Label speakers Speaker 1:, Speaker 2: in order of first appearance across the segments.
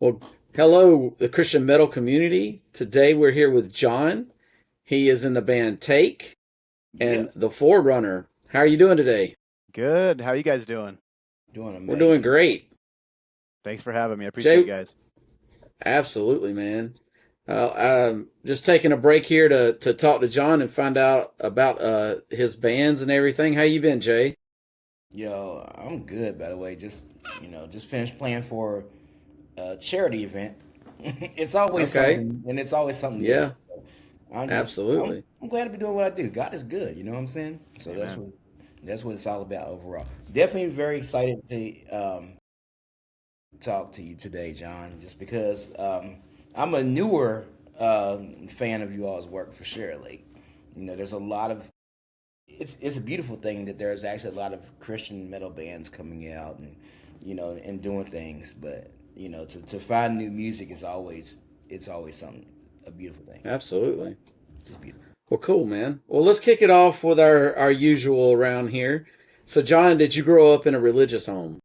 Speaker 1: Well, hello, the Christian metal community. Today we're here with John. He is in the band Take
Speaker 2: Yeah,
Speaker 1: and the Forerunner. How are you doing today?
Speaker 3: Good. How are you guys doing?
Speaker 2: doing
Speaker 1: We're doing
Speaker 2: amazing.
Speaker 1: great.
Speaker 3: Thanks for having me. I appreciate you
Speaker 1: Jay,
Speaker 3: guys.
Speaker 1: absolutely, man. Just taking a break here to talk to John and find out about his bands and everything. How you been, Jay?
Speaker 2: Yo, I'm good by the way. Just finished playing for a charity event. It's always
Speaker 1: Okay.
Speaker 2: something, and it's always something new.
Speaker 1: Yeah,
Speaker 2: So I'm just, I'm,
Speaker 1: absolutely.
Speaker 2: I'm glad to be doing what I do. God is good. You know what I'm saying? So
Speaker 3: Amen.
Speaker 2: that's what it's all about overall. Definitely very excited to talk to you today, John. Just because I'm a newer fan of you all's work for sure. Like, there's a lot of it's a beautiful thing that there's actually a lot of Christian metal bands coming out and and doing things. But to find new music is always it's always something a beautiful thing.
Speaker 1: Absolutely.
Speaker 2: Just beautiful.
Speaker 1: Well, cool, man. Well, let's kick it off with our usual around here. So, John, did you grow up in a religious home?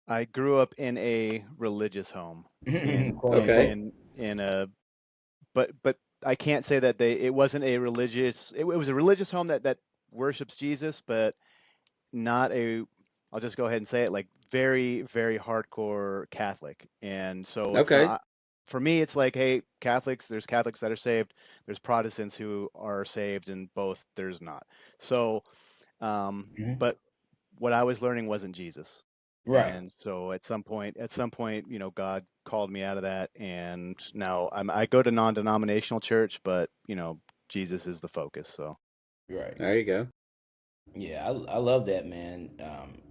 Speaker 3: I grew up in a religious home in
Speaker 2: Quote
Speaker 3: in
Speaker 1: Okay.
Speaker 2: unquote.
Speaker 3: in a but I can't say that they it wasn't a religious it was a religious home that worships Jesus, but not a I'll just go ahead and say it like very, very hardcore Catholic. And so it's
Speaker 1: Okay.
Speaker 3: not for me it's like, hey, there's Catholics that are saved, there's Protestants who are saved, and both there's not. So
Speaker 2: Mhm.
Speaker 3: but what I was learning wasn't Jesus.
Speaker 2: Right.
Speaker 3: And so at some point, God called me out of that, and now I go to non-denominational church, but Jesus is the focus. So
Speaker 2: Right.
Speaker 1: There you go.
Speaker 2: Yeah, I love that, man.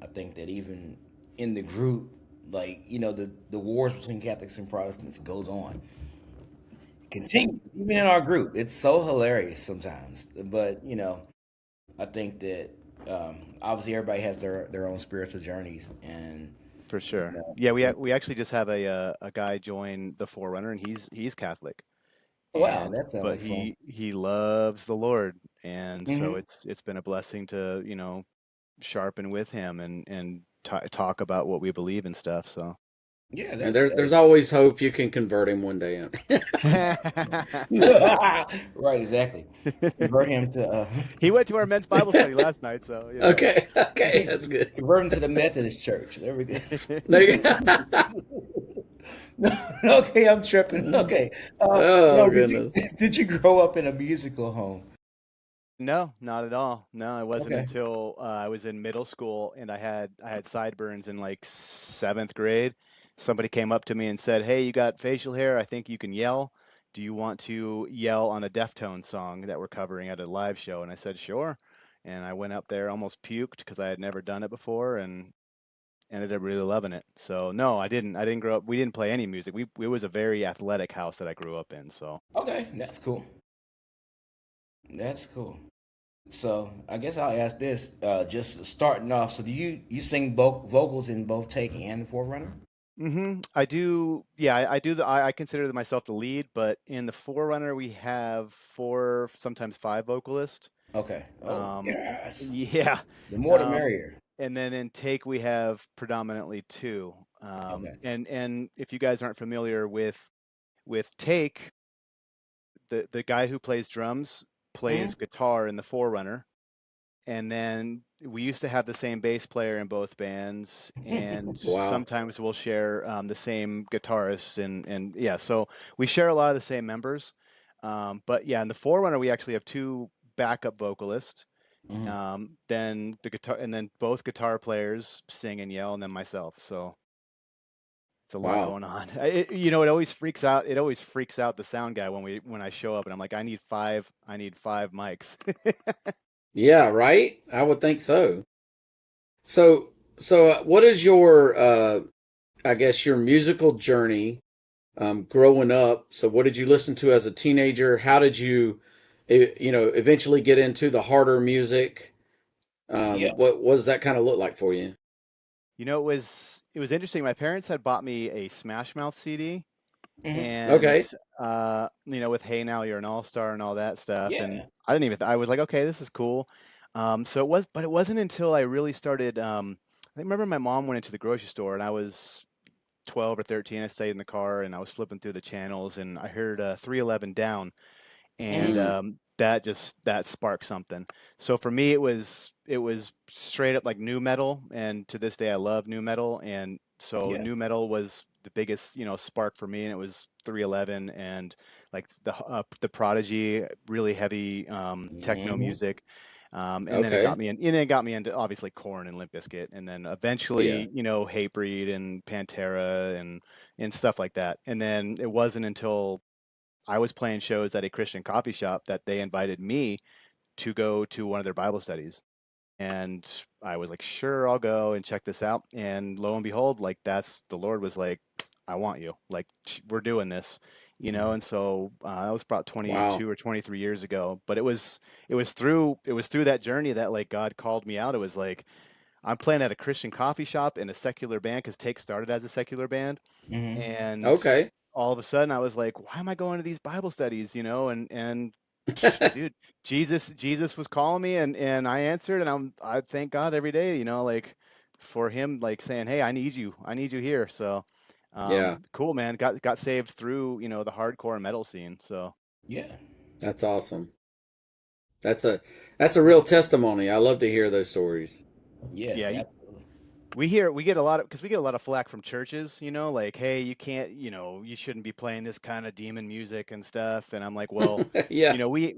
Speaker 2: I think that even in the group, like the wars between Catholics and Protestants goes on, continues even in our group. It's so hilarious sometimes, but I think that obviously everybody has their own spiritual journeys, and
Speaker 3: for
Speaker 2: you
Speaker 3: sure,
Speaker 2: know,
Speaker 3: yeah,
Speaker 2: and
Speaker 3: we actually just have a guy join the Forerunner, and he's Catholic,
Speaker 2: wow,
Speaker 3: and
Speaker 2: that sounds
Speaker 3: but
Speaker 2: like fun.
Speaker 3: he loves the Lord, and so
Speaker 2: Hmm.
Speaker 3: it's been a blessing to sharpen with him and talk about what we believe and stuff. So.
Speaker 2: Yeah,
Speaker 1: And
Speaker 2: that's
Speaker 1: there's always hope you can convert him one day.
Speaker 2: right, exactly. Convert him to
Speaker 3: He went to our men's Bible study last night, so
Speaker 1: Okay. Okay. That's good.
Speaker 2: convert him to the Methodist Church. There we go.
Speaker 1: There you
Speaker 2: Okay, I'm tripping. Okay,
Speaker 1: Oh
Speaker 2: no, did you
Speaker 1: goodness.
Speaker 2: did you grow up in a musical home?
Speaker 3: No, not at all. No, it wasn't
Speaker 2: Okay.
Speaker 3: until I was in middle school and I had sideburns in like seventh grade. Somebody came up to me and said, "Hey, you got facial hair. I think you can yell. Do you want to yell on a Deftones song that we're covering at a live show?" And I said, "Sure." And I went up there, almost puked because I had never done it before, and ended up really loving it. So no, I didn't grow up. We didn't play any music. We it was a very athletic house that I grew up in. So.
Speaker 2: Okay, that's cool. That's cool. So I guess I'll ask this. Just starting off. So do you sing vocals in both Take and the Forerunner?
Speaker 3: I do. Yeah, I do. I consider myself the lead, but in the Forerunner we have four, sometimes five vocalists.
Speaker 2: Okay. Oh
Speaker 3: Um,
Speaker 2: yes.
Speaker 3: yeah.
Speaker 2: The more the
Speaker 3: Um,
Speaker 2: merrier.
Speaker 3: and then in Take we have predominantly two.
Speaker 2: Okay.
Speaker 3: And if you guys aren't familiar with Take, the guy who plays drums
Speaker 2: Hmm.
Speaker 3: plays guitar in the Forerunner, and then we used to have the same bass player in both bands, and
Speaker 1: Wow.
Speaker 3: sometimes we'll share the same guitarist, and yeah, so we share a lot of the same members. But yeah, in the Forerunner we actually have two backup vocalists,
Speaker 2: Hmm.
Speaker 3: then the guitar, and then both guitar players sing and yell, and then myself. So it's a lot
Speaker 1: Wow.
Speaker 3: going on. It always freaks out the sound guy when I show up, and I'm like, I need five mics.
Speaker 1: Yeah, right? I would think so. So what is your I guess your musical journey growing up? So what did you listen to as a teenager? How did you eventually get into the harder music?
Speaker 2: Yeah.
Speaker 1: What does that kind of look like for you?
Speaker 3: It was interesting. My parents had bought me a Smash Mouth CD,
Speaker 2: Hmm.
Speaker 3: and
Speaker 1: Okay.
Speaker 3: with "Hey Now You're an All Star" and all that stuff. And
Speaker 2: Yeah.
Speaker 3: I was like, okay, this is cool. But it wasn't until I really started. I remember my mom went into the grocery store, and I was 12 or 13. I stayed in the car and I was flipping through the channels and I heard 311 Down, and
Speaker 1: Mm,
Speaker 3: that sparked something. So for me, it was straight up like new metal, and to this day, I love new metal. And so
Speaker 2: Yeah.
Speaker 3: new metal was the biggest, spark for me, and it was 311 and like the Prodigy, really heavy techno
Speaker 2: Hmm.
Speaker 3: music. And then
Speaker 1: okay.
Speaker 3: it got me into obviously Korn and Limp Bizkit, and then
Speaker 1: Yeah.
Speaker 3: eventually, Hatebreed and Pantera and stuff like that. And then it wasn't until I was playing shows at a Christian coffee shop that they invited me to go to one of their Bible studies. And I was like, sure, I'll go and check this out. And lo and behold, like that's the Lord was like, I want you. Like we're doing this, And so that was about
Speaker 1: Wow.
Speaker 3: 22 or 23 years ago. But it was through that journey that like God called me out. It was like I'm playing at a Christian coffee shop in a secular band because Take started as a secular band,
Speaker 2: Hmm.
Speaker 3: and
Speaker 1: Okay.
Speaker 3: all of a sudden I was like, why am I going to these Bible studies, and dude, Jesus was calling me, and I answered, and I thank God every day, like for him like saying, hey, I need you here. So
Speaker 1: Yeah.
Speaker 3: cool, man. Got saved through, the hardcore metal scene. So
Speaker 2: Yeah.
Speaker 1: That's awesome. That's a that's a real testimony. I love to hear those stories.
Speaker 2: Yes,
Speaker 3: yeah,
Speaker 2: absolutely.
Speaker 3: we get a lot of because we get a lot of flack from churches, like, hey, you can't, you shouldn't be playing this kind of demon music and stuff. And I'm like, well,
Speaker 1: Yeah.
Speaker 3: we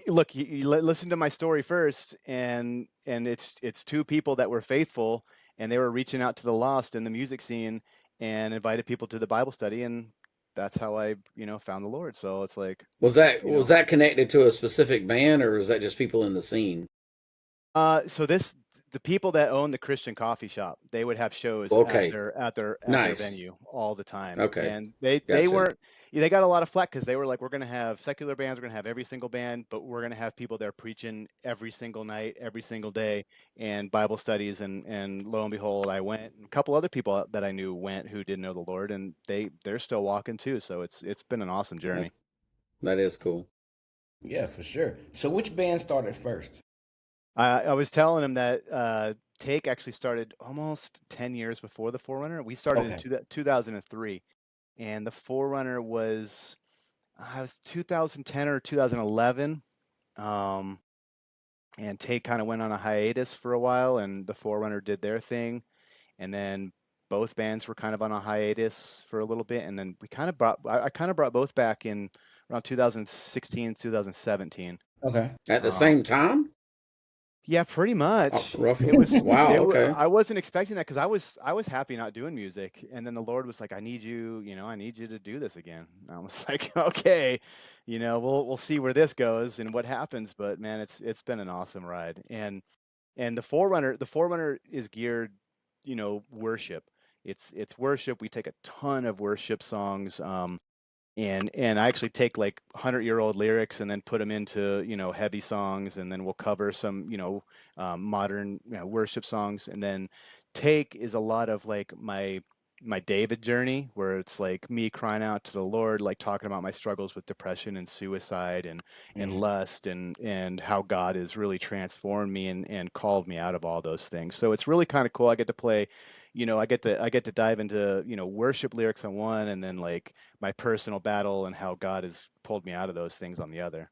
Speaker 3: look, listen to my story first, and it's two people that were faithful, and they were reaching out to the lost in the music scene and invited people to the Bible study, and that's how I, found the Lord. So it's like, you
Speaker 1: Was
Speaker 3: know,
Speaker 1: that connected to a specific band or was that just people in the scene?
Speaker 3: So the people that own the Christian coffee shop, they would have shows at
Speaker 1: Okay.
Speaker 3: their
Speaker 1: Nice.
Speaker 3: venue all the time,
Speaker 1: Okay.
Speaker 3: and they
Speaker 1: Gotcha.
Speaker 3: weren't. Yeah, they got a lot of flack because they were like, we're gonna have secular bands, we're gonna have every single band, but we're gonna have people there preaching every single night, every single day, and Bible studies, and lo and behold, I went, and a couple other people that I knew went who didn't know the Lord, and they're still walking too. So it's been an awesome journey.
Speaker 1: That's that is cool.
Speaker 2: Yeah, for sure. So which band started first?
Speaker 3: I was telling him that Take actually started almost 10 years before the Forerunner. We started in
Speaker 2: Okay.
Speaker 3: 2003, and the Forerunner was, I was 2010 or 2011. Um, and Take kind of went on a hiatus for a while, and the Forerunner did their thing, and then both bands were kind of on a hiatus for a little bit, and then I kind of brought both back in around 2016, 2017.
Speaker 2: Okay.
Speaker 1: At the
Speaker 3: Um,
Speaker 1: same time?
Speaker 3: Yeah, pretty much.
Speaker 1: Rough.
Speaker 3: It was
Speaker 1: Wow.
Speaker 3: they were
Speaker 1: Okay.
Speaker 3: I wasn't expecting that because I was happy not doing music. And then the Lord was like, I need you, I need you to do this again. And I was like, okay, we'll see where this goes and what happens. But man, it's been an awesome ride. And the Forerunner is geared, worship. It's worship. We take a ton of worship songs. And I actually take like 100-year-old lyrics and then put them into, heavy songs, and then we'll cover some, modern, worship songs. And then Take is a lot of like my David journey, where it's like me crying out to the Lord, like talking about my struggles with depression and suicide and
Speaker 2: Hmm.
Speaker 3: lust, and how God has really transformed me and called me out of all those things. So it's really kind of cool. I get to play, I get to dive into, worship lyrics on one, and then like my personal battle and how God has pulled me out of those things on the other.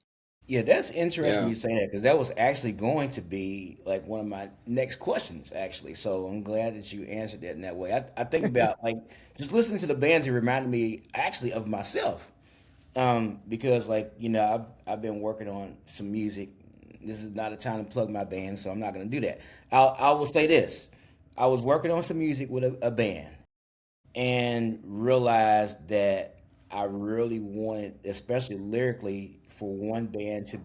Speaker 2: Yeah, that's interesting
Speaker 1: Yeah.
Speaker 2: you say that because that was actually going to be like one of my next questions, actually. So I'm glad that you answered that in that way. I think about like just listening to the bands, it reminded me actually of myself. Because like, I've been working on some music. This is not a time to plug my band, so I'm not gonna do that. I will say this. I was working on some music with a band and realized that I really wanted, especially lyrically, for one band to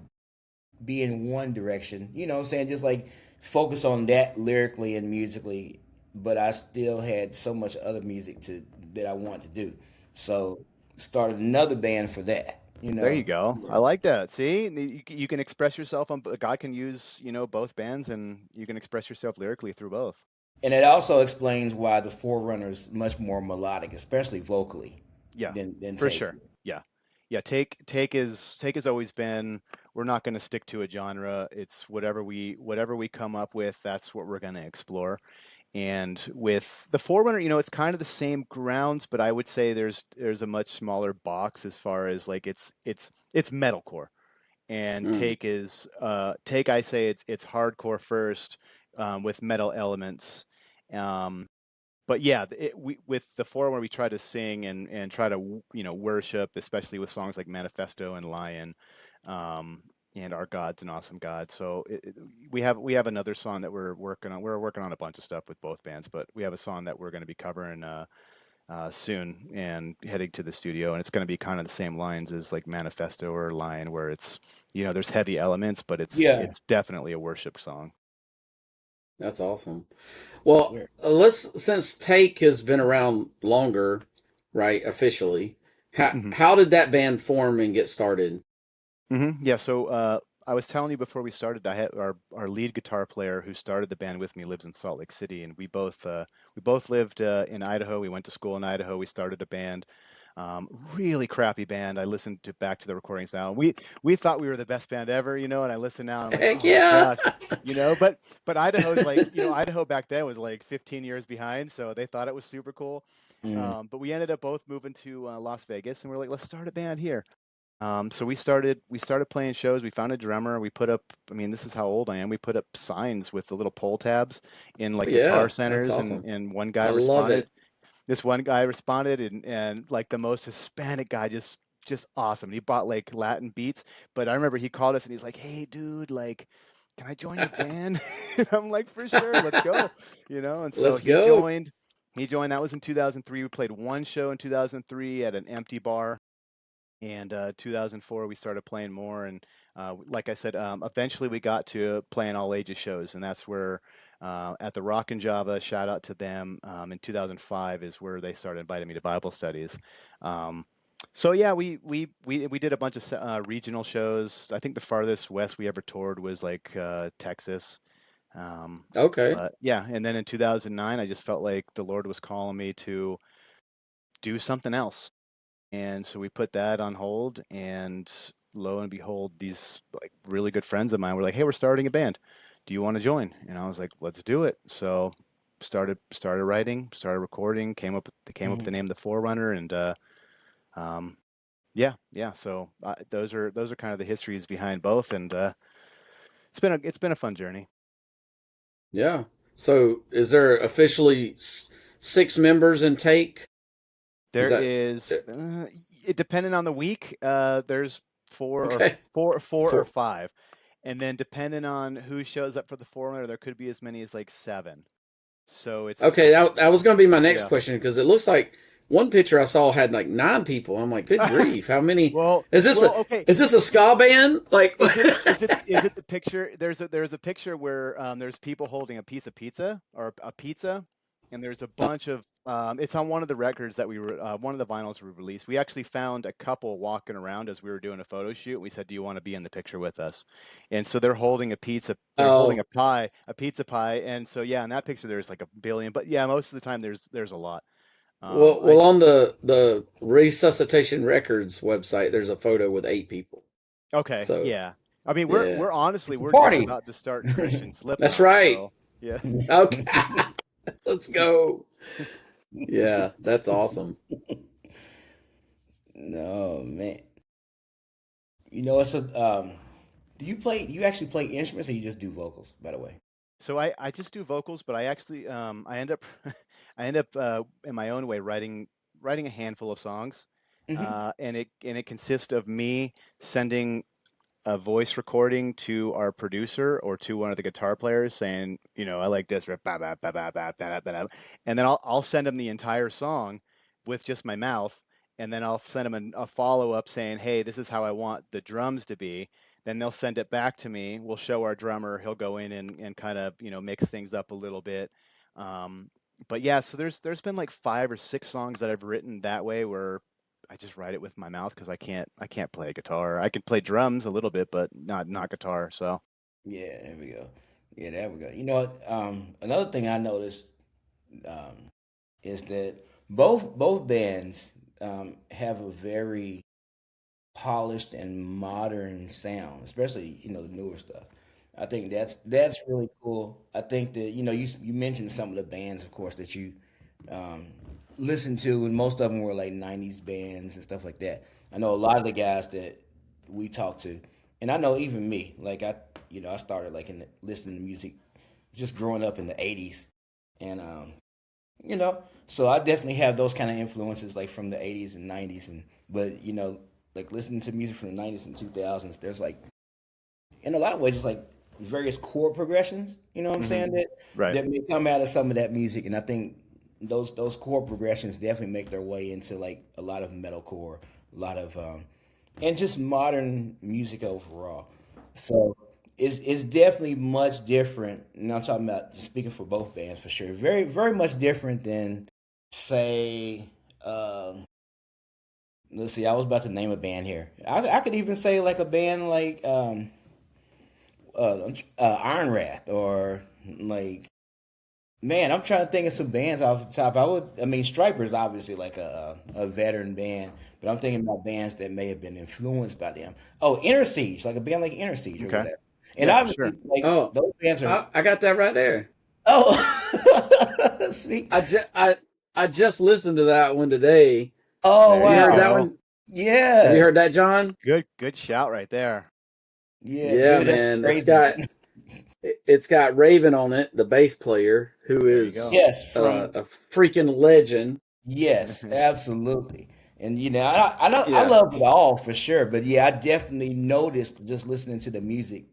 Speaker 2: be in one direction. You know what I'm saying? Just like focus on that lyrically and musically, but I still had so much other music to that I wanted to do. So started another band for that, you
Speaker 3: There you
Speaker 2: know.
Speaker 3: go. I like that. See, you can express yourself on. God can use, both bands, and you can express yourself lyrically through both.
Speaker 2: And it also explains why the Forerunner's much more melodic, especially vocally,
Speaker 3: Yeah,
Speaker 2: than
Speaker 3: for
Speaker 2: Take.
Speaker 3: sure. Yeah. Yeah, take has always been, we're not going to stick to a genre. It's whatever we come up with, that's what we're going to explore. And with the Forerunner, it's kind of the same grounds, but I would say there's a much smaller box as far as like it's metalcore. And
Speaker 1: Mm.
Speaker 3: take, I say it's hardcore first, with metal elements. Um, but yeah, with the Forerunner we try to sing and try to worship, especially with songs like Manifesto and Lion, um, and Our God's an Awesome God. So we have another song that we're working on. We're working on a bunch of stuff with both bands, but we have a song that we're going to be covering soon and heading to the studio, and it's going to be kind of the same lines as like Manifesto or Lion, where it's there's heavy elements, but it's
Speaker 2: Yeah.
Speaker 3: it's definitely a worship song.
Speaker 1: That's awesome. Well,
Speaker 2: Sure.
Speaker 1: let's since Take has been around longer, right? Officially,
Speaker 3: Mhm.
Speaker 1: how did that band form and get started?
Speaker 3: Yeah, so I was telling you before we started, I had our lead guitar player who started the band with me lives in Salt Lake City, and we both lived in Idaho. We went to school in Idaho. We started a band, really crappy band. I listened to back to the recordings now. We thought we were the best band ever, and I listen now and I'm like,
Speaker 1: Heck
Speaker 3: oh my
Speaker 1: yeah!
Speaker 3: gosh, but Idaho's like, Idaho back then was like 15 years behind, so they thought it was super cool.
Speaker 2: Mm.
Speaker 3: But we ended up both moving to Las Vegas, and we're like, let's start a band here. So we started playing shows. We found a drummer. We put up, I mean, this is how old I am. We put up signs with the little pull tabs in like guitar
Speaker 1: Yeah, that's
Speaker 3: centers, and
Speaker 1: awesome.
Speaker 3: and one
Speaker 1: I
Speaker 3: guy
Speaker 1: love
Speaker 3: responded.
Speaker 1: it.
Speaker 3: This one guy responded, and like the most Hispanic guy, just awesome. He bought like Latin beats, but I remember he called us and he's like, "Hey, dude, like, can I join your band?" And I'm like, "For sure, let's go." And so
Speaker 1: Let's
Speaker 3: he
Speaker 1: go.
Speaker 3: joined. He joined. That was in 2003. We played one show in 2003 at an empty bar, and 2004 we started playing more, and like I said, eventually we got to playing all ages shows, and that's where at the Rock and Java, shout out to them, in 2005 is where they started inviting me to Bible studies. um, so yeah, we did a bunch of regional shows. I think the farthest west we ever toured was like Texas. um,
Speaker 1: Okay.
Speaker 3: but yeah, and then in 2009 I just felt like the Lord was calling me to do something else, and so we put that on hold, and lo and behold, these like really good friends of mine were like, "Hey, we're starting a band. Do you want to join?" And I was like, "Let's do it." So started writing, started recording, came up with the
Speaker 2: Mhm.
Speaker 3: name The Forerunner, and um, yeah, yeah. So those are kind of the histories behind both, and it's been a fun journey.
Speaker 1: Yeah. So, is there officially six members in Take? Is
Speaker 3: There
Speaker 1: that
Speaker 3: is, it depending on the week, there's four or
Speaker 1: okay?
Speaker 3: four or
Speaker 1: Four.
Speaker 3: five. And then depending on who shows up for the Forerunner, there could be as many as like seven. So
Speaker 1: Okay, that was going to be my next
Speaker 3: yeah.
Speaker 1: question because it looks like one picture I saw had like nine people. I'm like, good grief, how many?
Speaker 3: Well,
Speaker 1: Is this a
Speaker 3: okay.
Speaker 1: is this a ska band? Like,
Speaker 3: Is it the picture? There's a picture where there's people holding a piece of pizza or a pizza, and there's a bunch of it's on one of the records that one of the vinyls we released. We actually found a couple walking around as we were doing a photo shoot. We said, "Do you want to be in the picture with us?" And so they're holding a pizza. They're holding
Speaker 1: oh,
Speaker 3: a pie, a pizza pie. And so yeah, in that picture there's like a billion. But yeah, most of the time there's a lot.
Speaker 1: well,
Speaker 3: I
Speaker 1: on the Resuscitation Records website, there's a photo with eight people.
Speaker 3: Okay,
Speaker 1: So
Speaker 3: yeah. I mean, we're
Speaker 1: yeah,
Speaker 3: we're honestly
Speaker 2: It's a
Speaker 3: we're just
Speaker 2: party.
Speaker 3: about to start Christian
Speaker 1: that's
Speaker 3: Slipknot,
Speaker 1: right.
Speaker 3: so yeah.
Speaker 1: Okay, let's go. Yeah, that's awesome.
Speaker 2: No, man. It's a do you actually play instruments or you just do vocals, by the way?
Speaker 3: So I just do vocals, but I actually I end up I end up in my own way writing a handful of songs,
Speaker 2: Hmm.
Speaker 3: and it consists of me sending a voice recording to our producer or to one of the guitar players saying, I like this, riff, ba, ba, ba, ba, ba, ba, ba, ba, and then I'll send them the entire song with just my mouth, and then I'll send them a follow up saying, hey, this is how I want the drums to be. Then they'll send it back to me. We'll show our drummer. He'll go in and kind of mix things up a little bit. Um, but yeah, so there's been like 5 or 6 songs that I've written that way where I just write it with my mouth because I can't play a guitar. I can play drums a little bit, but not guitar. So
Speaker 2: Yeah, there we go. Yeah, there we go. You know what? Another thing I noticed um, is that both bands have a very polished and modern sound, especially the newer stuff. I think that's really cool. I think that you mentioned some of the bands, of course, that you um, listened to, and most of them were like '90s bands and stuff like that. I know a lot of the guys that we talked to, and I know even me, like I started like listening to music just growing up in the '80s, and so I definitely have those kind of influences like from the '80s and '90s, and but like listening to music from the '90s and 2000s, there's like in a lot of ways, it's like various chord progressions. You know what I'm
Speaker 3: Hmm.
Speaker 2: saying that
Speaker 3: Right.
Speaker 2: that may come out of some of that music, and I think those chord progressions definitely make their way into like a lot of metalcore, a lot of and just modern music overall. So it's definitely much different. And I'm talking about speaking for both bands for sure. Very very much different than say. Let's see. I was about to name a band here. I could even say like a band like Iron Wrath or like man, I'm trying to think of some bands off the top. I mean, Striper's obviously like a veteran band, but I'm thinking about bands that may have been influenced by them. Oh, Inner Siege, like a band like Inner Siege or
Speaker 3: Okay.
Speaker 2: whatever. And
Speaker 3: Yeah, for sure.
Speaker 2: obviously, like
Speaker 1: Oh,
Speaker 2: those bands are
Speaker 1: I got that right there.
Speaker 2: oh, sweet.
Speaker 1: I just I just listened to that one today.
Speaker 2: Oh
Speaker 3: There
Speaker 1: Have you
Speaker 3: you
Speaker 1: heard that
Speaker 2: wow,
Speaker 3: go.
Speaker 1: one? Have you
Speaker 2: yeah,
Speaker 1: heard that, John?
Speaker 3: Good shout right there.
Speaker 2: yeah,
Speaker 1: Yeah,
Speaker 2: dude, that's
Speaker 1: man.
Speaker 2: crazy.
Speaker 1: It's got Raven on it, the bass player, who
Speaker 3: There you go.
Speaker 1: is
Speaker 2: Yes, from
Speaker 1: a freaking legend.
Speaker 2: yes, absolutely. And I
Speaker 1: Yeah.
Speaker 2: love it all for sure. But yeah, I definitely noticed just listening to the music.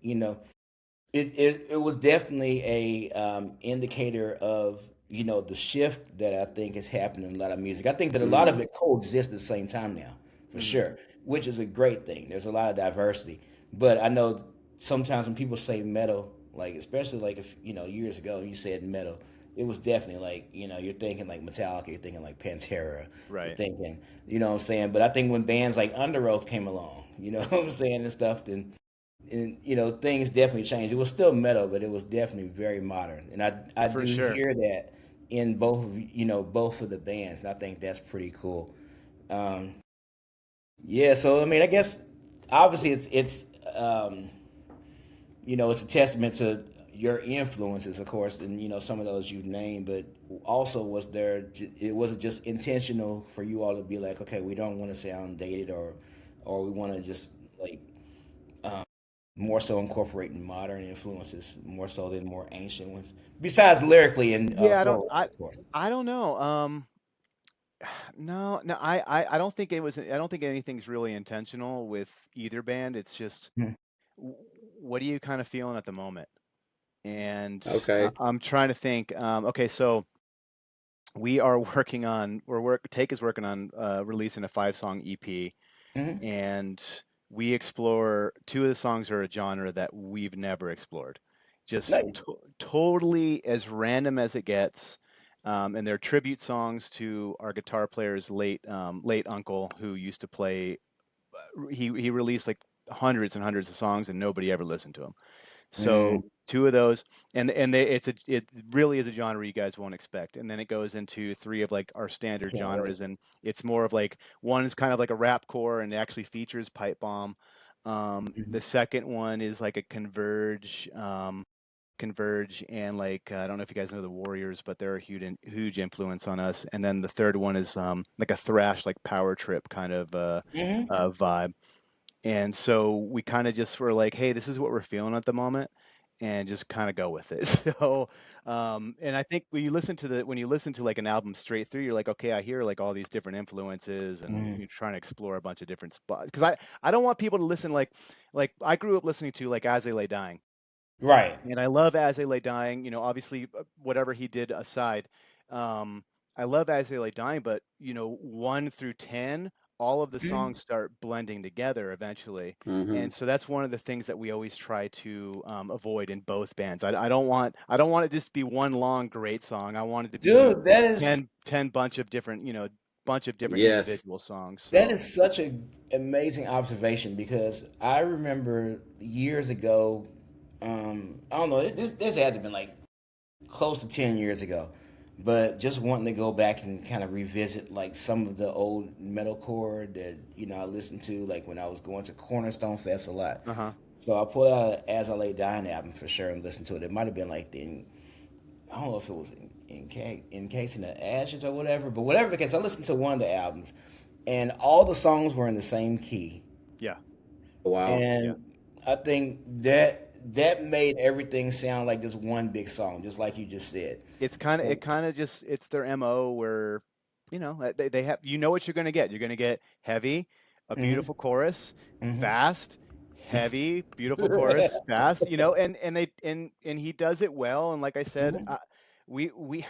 Speaker 2: It was definitely a indicator of the shift that I think is happening in a lot of music. I think that a lot of
Speaker 1: Mm,
Speaker 2: it coexists at the same time now, for
Speaker 3: Hmm.
Speaker 2: sure, which is a great thing. There's a lot of diversity, but I know sometimes when people say metal, like especially like if years ago you said metal, it was definitely like you're thinking like Metallica, you're thinking like Pantera, you're
Speaker 3: Right.
Speaker 2: thinking what I'm saying. But I think when bands like Under Oath came along, what I'm saying and stuff, then and things definitely changed. It was still metal, but it was definitely very modern, and I
Speaker 3: For
Speaker 2: do
Speaker 3: sure.
Speaker 2: hear that in both of the bands, and I think that's pretty cool. Um, yeah, so I mean, I guess obviously um, it's a testament to your influences, of course, and some of those you've named, but also it wasn't just intentional for you all to be like, okay, we don't want to sound dated or we want to just like more so incorporating modern influences more so than more ancient ones. Besides lyrically and
Speaker 3: Yeah,
Speaker 2: Forward, of course.
Speaker 3: I don't know. No, I don't think it was. I don't think anything's really intentional with either band. It's just
Speaker 2: Mhm.
Speaker 3: w- what are you kind of feeling at the moment? And
Speaker 1: okay.
Speaker 3: I'm trying to think. Okay, so we are working on. Take is working on releasing a 5 song EP,
Speaker 2: Mhm.
Speaker 3: and we explore two of the songs are a genre that we've never explored. Just
Speaker 2: Nice.
Speaker 3: totally as random as it gets. And they're tribute songs to our guitar player's late uncle who used to play. He released like hundreds and hundreds of songs, and nobody ever listened to him.
Speaker 2: Mm,
Speaker 3: So two of those, and it really is a genre you guys won't expect. And then it goes into three of like our standard
Speaker 2: can't wait.
Speaker 3: genres, and it's more of like one is kind of like a rap core, and it actually features pipe bomb.
Speaker 2: Mhm.
Speaker 3: The second one is like a converge, and like I don't know if you guys know the Warriors, but they're a huge influence on us. And then the third one is like a thrash, like power trip kind of
Speaker 2: Mhm.
Speaker 3: vibe. And so we kind of just were like, hey, this is what we're feeling at the moment, and just kind of go with it. So, and I think when you listen to like an album straight through, you're like, okay, I hear like all these different influences, and
Speaker 2: Mhm.
Speaker 3: you're trying to explore a bunch of different spots. Because I don't want people to listen like I grew up listening to like As They Lay Dying,
Speaker 2: Right.
Speaker 3: and I love As They Lay Dying. Obviously, whatever he did aside, um, I love As They Lay Dying. But 1 through 10, all of the
Speaker 2: Mhm.
Speaker 3: songs start blending together eventually,
Speaker 1: Mm-hmm.
Speaker 3: and so that's one of the things that we always try to avoid in both bands. I don't want it just to be one long great song. I want it to be
Speaker 2: Dude, that is
Speaker 3: 10 bunch of different
Speaker 1: Yes.
Speaker 3: individual songs.
Speaker 2: that
Speaker 3: So
Speaker 2: is such an amazing observation because I remember years ago, I don't know, this had to have been like close to 10 years ago, but just wanting to go back and kind of revisit like some of the old metalcore that I listened to like when I was going to Cornerstone Fest a lot.
Speaker 3: uh huh.
Speaker 2: So I pulled out an As I Lay Dying album for sure and listened to it. It might have been like I don't know if it was Encasing the Ashes or whatever, but whatever the case, I listened to one of the albums, and all the songs were in the same key,
Speaker 3: Yeah.
Speaker 1: Wow.
Speaker 3: Yeah.
Speaker 2: and I think that made everything sound like this one big song, just like you just said.
Speaker 3: It
Speaker 2: And,
Speaker 3: kind of just it's their MO where they have what you're going to get. You're going to get heavy, a
Speaker 2: hmm
Speaker 3: beautiful chorus,
Speaker 2: hmm
Speaker 3: fast, heavy, beautiful chorus, fast, and he does it well. And like I said, we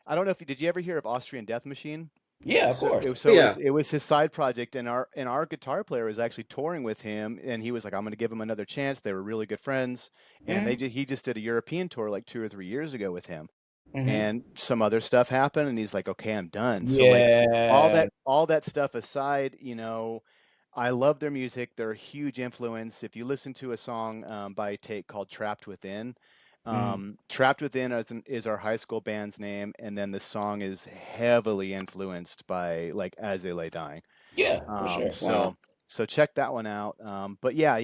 Speaker 3: I don't know if did you ever hear of Austrian Death Machine?
Speaker 2: Yeah, of
Speaker 3: So
Speaker 2: course.
Speaker 1: Yeah.
Speaker 3: it was his side project, and our guitar player was actually touring with him, and he was like, I'm going to give him another chance. They were really good friends, and
Speaker 2: hmm
Speaker 3: he just did a European tour like 2 or 3 years ago with him,
Speaker 2: hmm
Speaker 3: and some other stuff happened, and he's like, okay, I'm done. So like
Speaker 2: Yeah.
Speaker 3: all that stuff aside, I love their music. They're a huge influence. If you listen to a song by Take called Trapped Within,
Speaker 2: hmm
Speaker 3: Trapped Within is our high school band's name, and then the song is heavily influenced by like As They Lay Dying.
Speaker 2: Yeah, for
Speaker 3: Um,
Speaker 2: sure.
Speaker 3: so
Speaker 1: Wow.
Speaker 3: so check that one out. But yeah,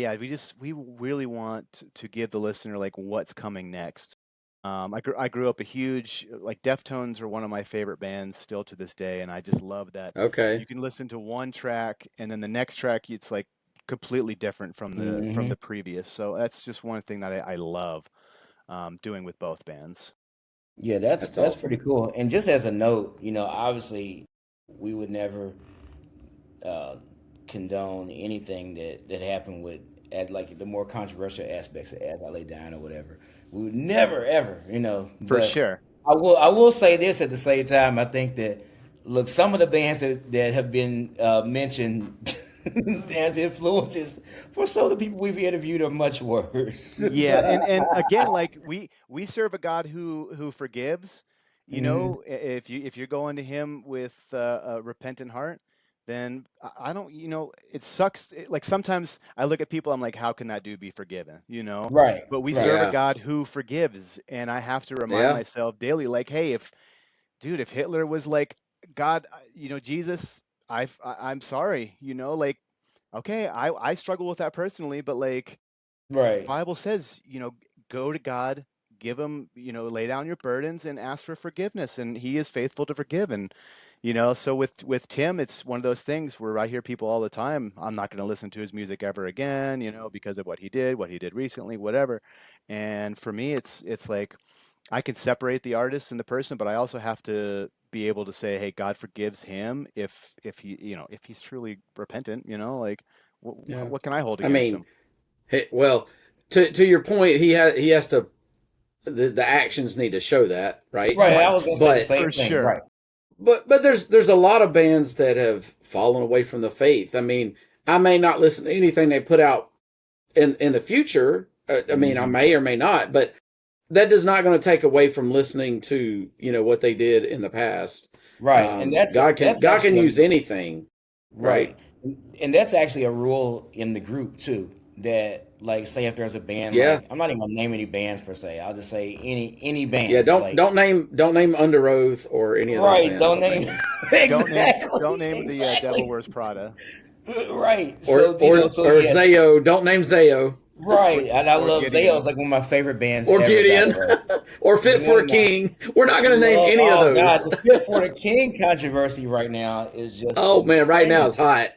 Speaker 3: we really want to give the listener like what's coming next. I grew up a huge like Deftones are one of my favorite bands still to this day, and I just love that you
Speaker 1: Okay.
Speaker 3: can listen to one track and then the next track it's like completely different from
Speaker 2: hmm
Speaker 3: the previous. So that's just one thing that I love doing with both bands.
Speaker 2: Yeah, that's
Speaker 1: That's
Speaker 2: that's pretty
Speaker 1: awesome.
Speaker 2: cool. And just as a note, obviously, we would never uh, condone anything that happened with as like the more controversial aspects of As I Lay Down or whatever. We would never ever,
Speaker 3: For
Speaker 2: But
Speaker 3: sure.
Speaker 2: I will say this at the same time. I think that look, some of the bands that have been mentioned as influences for some of the people we've interviewed are much worse.
Speaker 3: Yeah, and again, like we serve a God who forgives.
Speaker 2: hmm
Speaker 3: If you're going to Him with a repentant heart, then I don't. It sucks. Like sometimes I look at people, I'm like, how can that dude be forgiven?
Speaker 2: Right,
Speaker 3: But we
Speaker 2: right,
Speaker 3: serve a
Speaker 1: Yeah.
Speaker 3: God who forgives, and I have to remind
Speaker 1: Yeah.
Speaker 3: myself daily, like, hey, if Hitler was like God, Jesus, I'm sorry, like, okay, I struggle with that personally, but like the
Speaker 2: right.
Speaker 3: Bible says, go to God, give him, lay down your burdens and ask for forgiveness, and he is faithful to forgive. And, so with Tim, it's one of those things where I hear people all the time, I'm not going to listen to his music ever again, because of what he did recently, whatever. And for me, it's like I can separate the artist and the person, but I also have to be able to say, hey, God forgives him if he, if he's truly repentant, like
Speaker 1: Yeah.
Speaker 3: what can I hold
Speaker 1: I
Speaker 3: against
Speaker 1: mean,
Speaker 3: him?
Speaker 1: hey, well, to your point, he has to the actions need to show that, right?
Speaker 2: Right, I
Speaker 3: Right.
Speaker 2: was gonna say the
Speaker 1: But
Speaker 3: For
Speaker 2: same thing.
Speaker 3: sure.
Speaker 2: Right.
Speaker 1: there's a lot of bands that have fallen away from the faith. I mean, I may not listen to anything they put out in the future. I mean, I
Speaker 2: hmm
Speaker 1: may or may not, but that is not going to take away from listening to what they did in the past.
Speaker 2: Right, and that's that's
Speaker 1: God can
Speaker 2: actually
Speaker 1: use anything, right?
Speaker 2: right, and that's actually a rule in the group too. That like, say if there's a band,
Speaker 1: Yeah,
Speaker 2: like I'm not even gonna name any bands per se. I'll just say any
Speaker 1: yeah.
Speaker 2: bands.
Speaker 1: Don't
Speaker 2: Like
Speaker 1: don't name Under Oath or any of those
Speaker 2: right,
Speaker 1: bands.
Speaker 2: don't
Speaker 1: Don't name
Speaker 2: name
Speaker 1: them.
Speaker 3: Don't
Speaker 2: exactly,
Speaker 3: name the Devil
Speaker 2: exactly.
Speaker 3: Wears Prada.
Speaker 2: Right.
Speaker 1: Or
Speaker 2: So
Speaker 1: or
Speaker 2: so
Speaker 1: or
Speaker 2: yes,
Speaker 1: Zayo. Don't name Zayo
Speaker 2: right. And I
Speaker 3: Or
Speaker 2: love Zayo. It's
Speaker 3: Gideon.
Speaker 2: like one of my favorite bands
Speaker 1: or
Speaker 2: ever. By the
Speaker 1: Gideon
Speaker 2: way,
Speaker 1: or Fit for
Speaker 2: one
Speaker 1: a
Speaker 2: of my
Speaker 1: King. We're not going to name
Speaker 2: love.
Speaker 1: any of
Speaker 2: Oh God,
Speaker 1: those.
Speaker 2: the Fit for the King controversy right now is just
Speaker 1: Oh man, right now
Speaker 2: insane.
Speaker 1: it's hot.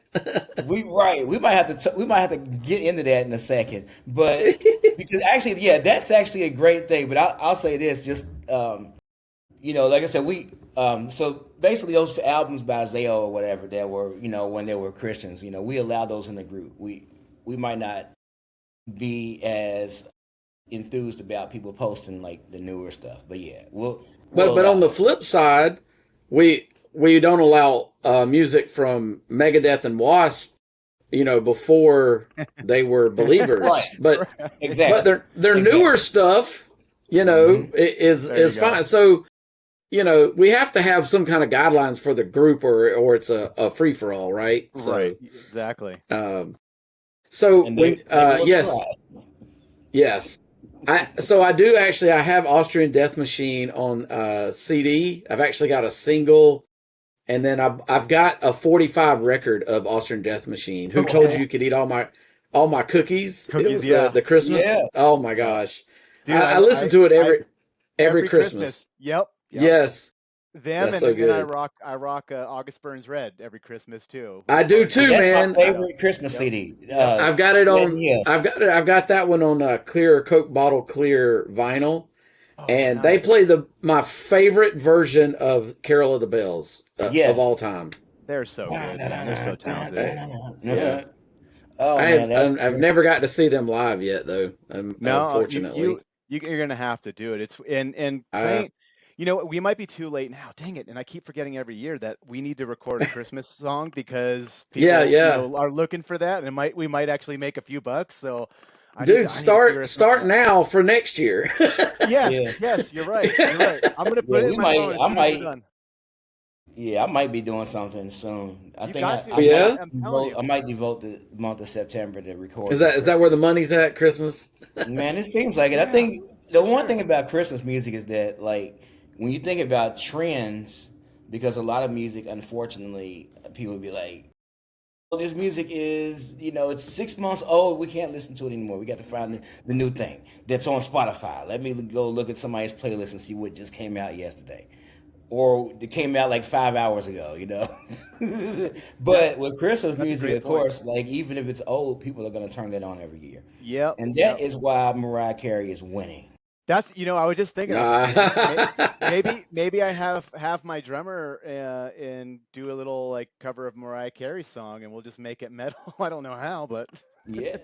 Speaker 2: We might have to we might have to get into that in a second, but because actually, yeah, that's actually a great thing. But I'll say this, just like I said, we so basically those albums by Zayo or whatever that were when they were Christians, we allow those in the group. We might not be as enthused about people posting like the newer stuff, but yeah, we'll
Speaker 1: But on
Speaker 2: allow
Speaker 1: the
Speaker 2: it.
Speaker 1: flip side, we don't allow music from Megadeth and Wasp, before they were
Speaker 2: Right,
Speaker 1: believers. But
Speaker 2: exactly,
Speaker 1: their newer
Speaker 2: exactly.
Speaker 1: stuff,
Speaker 2: hmm
Speaker 3: There you
Speaker 1: is
Speaker 3: go.
Speaker 1: fine. So we have to have some kind of guidelines for the group, or it's a free for all, right?
Speaker 3: Right.
Speaker 1: So
Speaker 3: Exactly.
Speaker 1: um, so
Speaker 2: And
Speaker 1: when
Speaker 2: they will
Speaker 1: yes,
Speaker 2: try.
Speaker 1: yes. I do actually I have Austrian Death Machine on CD. I've actually got a single, and then I've got a 45 record of Austrian Death Machine. Who told you
Speaker 3: Okay.
Speaker 1: you could eat all my all my cookies. It
Speaker 3: Cookies,
Speaker 1: was
Speaker 3: yeah,
Speaker 1: the Christmas.
Speaker 2: Yeah.
Speaker 1: Oh my
Speaker 3: yeah,
Speaker 1: gosh,
Speaker 3: dude.
Speaker 1: I listen to it
Speaker 3: I
Speaker 1: every
Speaker 3: every Christmas.
Speaker 1: Christmas.
Speaker 3: Yep, yep.
Speaker 1: Yes,
Speaker 3: Them
Speaker 1: that's so
Speaker 3: and
Speaker 1: good.
Speaker 3: I rock August Burns Red every Christmas too,
Speaker 1: I
Speaker 3: as
Speaker 1: do
Speaker 3: far as
Speaker 2: And
Speaker 1: too,
Speaker 2: that's my
Speaker 1: man.
Speaker 3: yep,
Speaker 2: favorite Christmas
Speaker 3: yep,
Speaker 2: CD.
Speaker 3: yep.
Speaker 1: I've got it
Speaker 2: Sledding
Speaker 1: on.
Speaker 2: Hill.
Speaker 1: I've got it. I've got that one on clear Coke bottle clear vinyl,
Speaker 3: Oh,
Speaker 1: and they
Speaker 3: nice.
Speaker 1: play the my favorite version of Carol of the Bells of
Speaker 2: Yeah.
Speaker 1: all time.
Speaker 3: They're so good, man. They're so talented.
Speaker 1: Yeah,
Speaker 2: Oh man, that's
Speaker 1: I've
Speaker 2: great.
Speaker 1: never got to see them live yet, though.
Speaker 3: No,
Speaker 1: Unfortunately,
Speaker 3: you're gonna have to do it. It's and
Speaker 1: I
Speaker 3: playing. You know, we might be too late now. Dang it! And I keep forgetting every year that we need to record a Christmas song because
Speaker 1: yeah,
Speaker 3: people,
Speaker 1: yeah,
Speaker 3: are looking for that, and we might actually make a few bucks. So
Speaker 1: dude,
Speaker 3: I need to figure something
Speaker 1: start
Speaker 3: out.
Speaker 1: now for next year.
Speaker 3: Yes,
Speaker 2: Yeah,
Speaker 3: yes, you're right. You're right. I'm gonna
Speaker 2: yeah.
Speaker 3: put it in
Speaker 2: We
Speaker 3: my
Speaker 2: might.
Speaker 3: phone as
Speaker 2: I
Speaker 3: soon as we're
Speaker 2: might.
Speaker 3: done.
Speaker 2: Yeah, I might be doing something soon. I
Speaker 3: You
Speaker 2: think
Speaker 3: got to,
Speaker 2: I
Speaker 3: man.
Speaker 2: might
Speaker 1: Yeah,
Speaker 3: I'm telling
Speaker 2: devote.
Speaker 3: you.
Speaker 2: I might devote the month of September to recording a
Speaker 1: is that where
Speaker 2: Christmas.
Speaker 1: the money's at? Christmas?
Speaker 2: Man, it seems like it. I
Speaker 3: Yeah,
Speaker 2: think the
Speaker 3: for
Speaker 2: one
Speaker 3: sure.
Speaker 2: thing about Christmas music is that, like, when you think about trends, because a lot of music, unfortunately, people would be like, "Well, this music is, it's 6 months old. We can't listen to it anymore. We got to find the new thing that's on Spotify. Let me go look at somebody's playlist and see what just came out yesterday." Or it came out like 5 hours ago.
Speaker 3: That's
Speaker 2: But with Christmas
Speaker 3: that's a
Speaker 2: music,
Speaker 3: great
Speaker 2: of
Speaker 3: point.
Speaker 2: course, like even if it's old, people are gonna turn that on every year,
Speaker 3: Yep,
Speaker 2: and that
Speaker 3: yep.
Speaker 2: is why Mariah Carey is winning.
Speaker 3: That's I was just thinking. I was like,
Speaker 1: Nah.
Speaker 3: maybe I have my drummer and do a little like cover of Mariah Carey's song, and we'll just make it metal. I don't know how, but
Speaker 2: Yeah,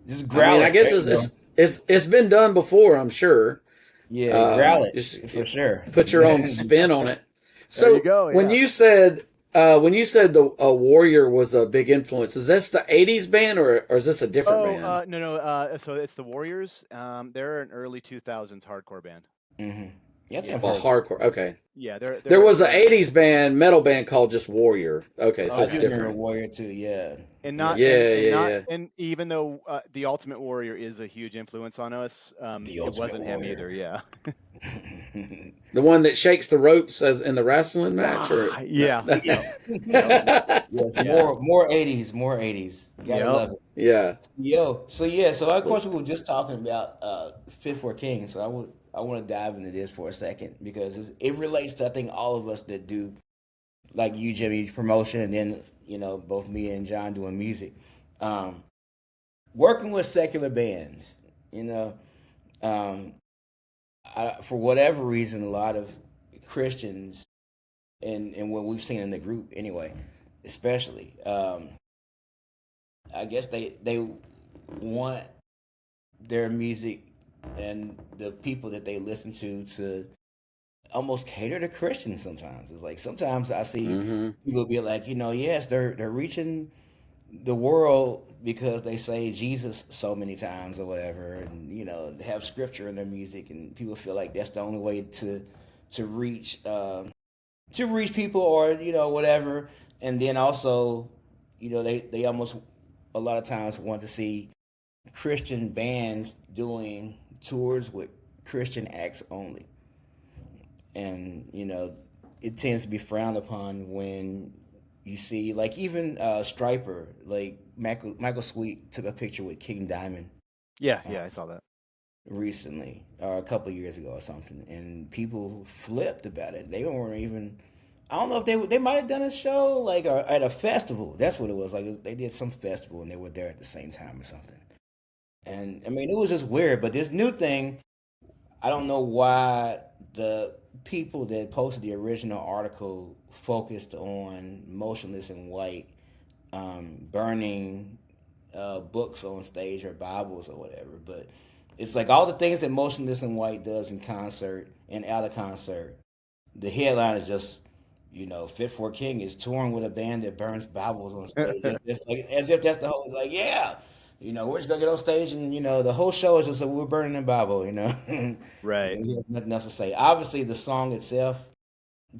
Speaker 2: just
Speaker 1: I mean,
Speaker 2: growl
Speaker 1: I
Speaker 2: it.
Speaker 1: guess
Speaker 2: There you go.
Speaker 1: it's been done before. I'm sure.
Speaker 2: Yeah, growl
Speaker 1: Just
Speaker 2: it for sure.
Speaker 1: put your own spin on it.
Speaker 3: there you
Speaker 1: So
Speaker 3: go. Yeah.
Speaker 1: when you said the Warrior was a big influence, is this the '80s band or is this a different
Speaker 3: Oh,
Speaker 1: band?
Speaker 3: no, no. So it's the Warriors. They're an early 2000s hardcore band.
Speaker 2: Hmm. Yeah, I think
Speaker 3: Yeah.
Speaker 2: I've
Speaker 1: Well,
Speaker 2: heard of them.
Speaker 1: hardcore. Okay.
Speaker 3: Yeah,
Speaker 1: There was a
Speaker 3: they're
Speaker 1: '80s metal band called just Warrior. Okay, so
Speaker 2: I
Speaker 1: it's
Speaker 2: do remember
Speaker 1: different.
Speaker 2: Warrior too. Yeah,
Speaker 3: and
Speaker 2: yeah.
Speaker 3: not
Speaker 1: Yeah,
Speaker 3: and not
Speaker 1: yeah,
Speaker 3: and even though the Ultimate Warrior is a huge influence on us,
Speaker 2: The
Speaker 3: it
Speaker 2: Ultimate
Speaker 3: wasn't him
Speaker 2: Warrior.
Speaker 3: either. Yeah.
Speaker 1: the one that shakes the ropes as in the wrestling match, or
Speaker 3: Ah,
Speaker 1: no?
Speaker 3: yeah.
Speaker 2: Yeah,
Speaker 3: Yep. Yep.
Speaker 2: yes,
Speaker 3: Yeah.
Speaker 2: more 80s, more 80s. Gotta
Speaker 3: Yep.
Speaker 2: love it.
Speaker 1: Yeah.
Speaker 2: Yo, so yeah, so of course
Speaker 1: Was
Speaker 2: we were just talking about Fit for King, so I want to dive into this for a second because it relates to I think all of us that do like you, Jimmy, promotion, and then both me and John doing music, um, working with secular bands. You know, um, for whatever reason, a lot of Christians and what we've seen in the group anyway, especially, I guess they want their music and the people that they listen to almost cater to Christians sometimes. It's like sometimes I see
Speaker 1: hmm
Speaker 2: people be like, yes, they're reaching the world because they say Jesus so many times or whatever, and they have scripture in their music, and people feel like that's the only way to reach people or whatever. And then also, they almost a lot of times want to see Christian bands doing tours with Christian acts only. And, it tends to be frowned upon when you see, like, even Striper, like, Michael Sweet took a picture with King Diamond
Speaker 3: Yeah.
Speaker 2: uh,
Speaker 3: Yeah. I saw that.
Speaker 2: recently, or a couple of years ago or something. And people flipped about it. They weren't even. I don't know if they might have done a show like at a festival. That's what it was. Like they did some festival and they were there at the same time or something. And I mean, it was just weird. But this new thing, I don't know why the people that posted the original article focused on Motionless in White burning books on stage or Bibles or whatever. But it's like all the things that Motionless in White does in concert and out of concert. The headline is just, Fit for a King is touring with a band that burns Bibles on stage. As if that's the whole, like, yeah. We're just gonna get on stage and the whole show is just we're burning the Bible.
Speaker 3: Right.
Speaker 2: We have nothing else to say. Obviously, the song itself,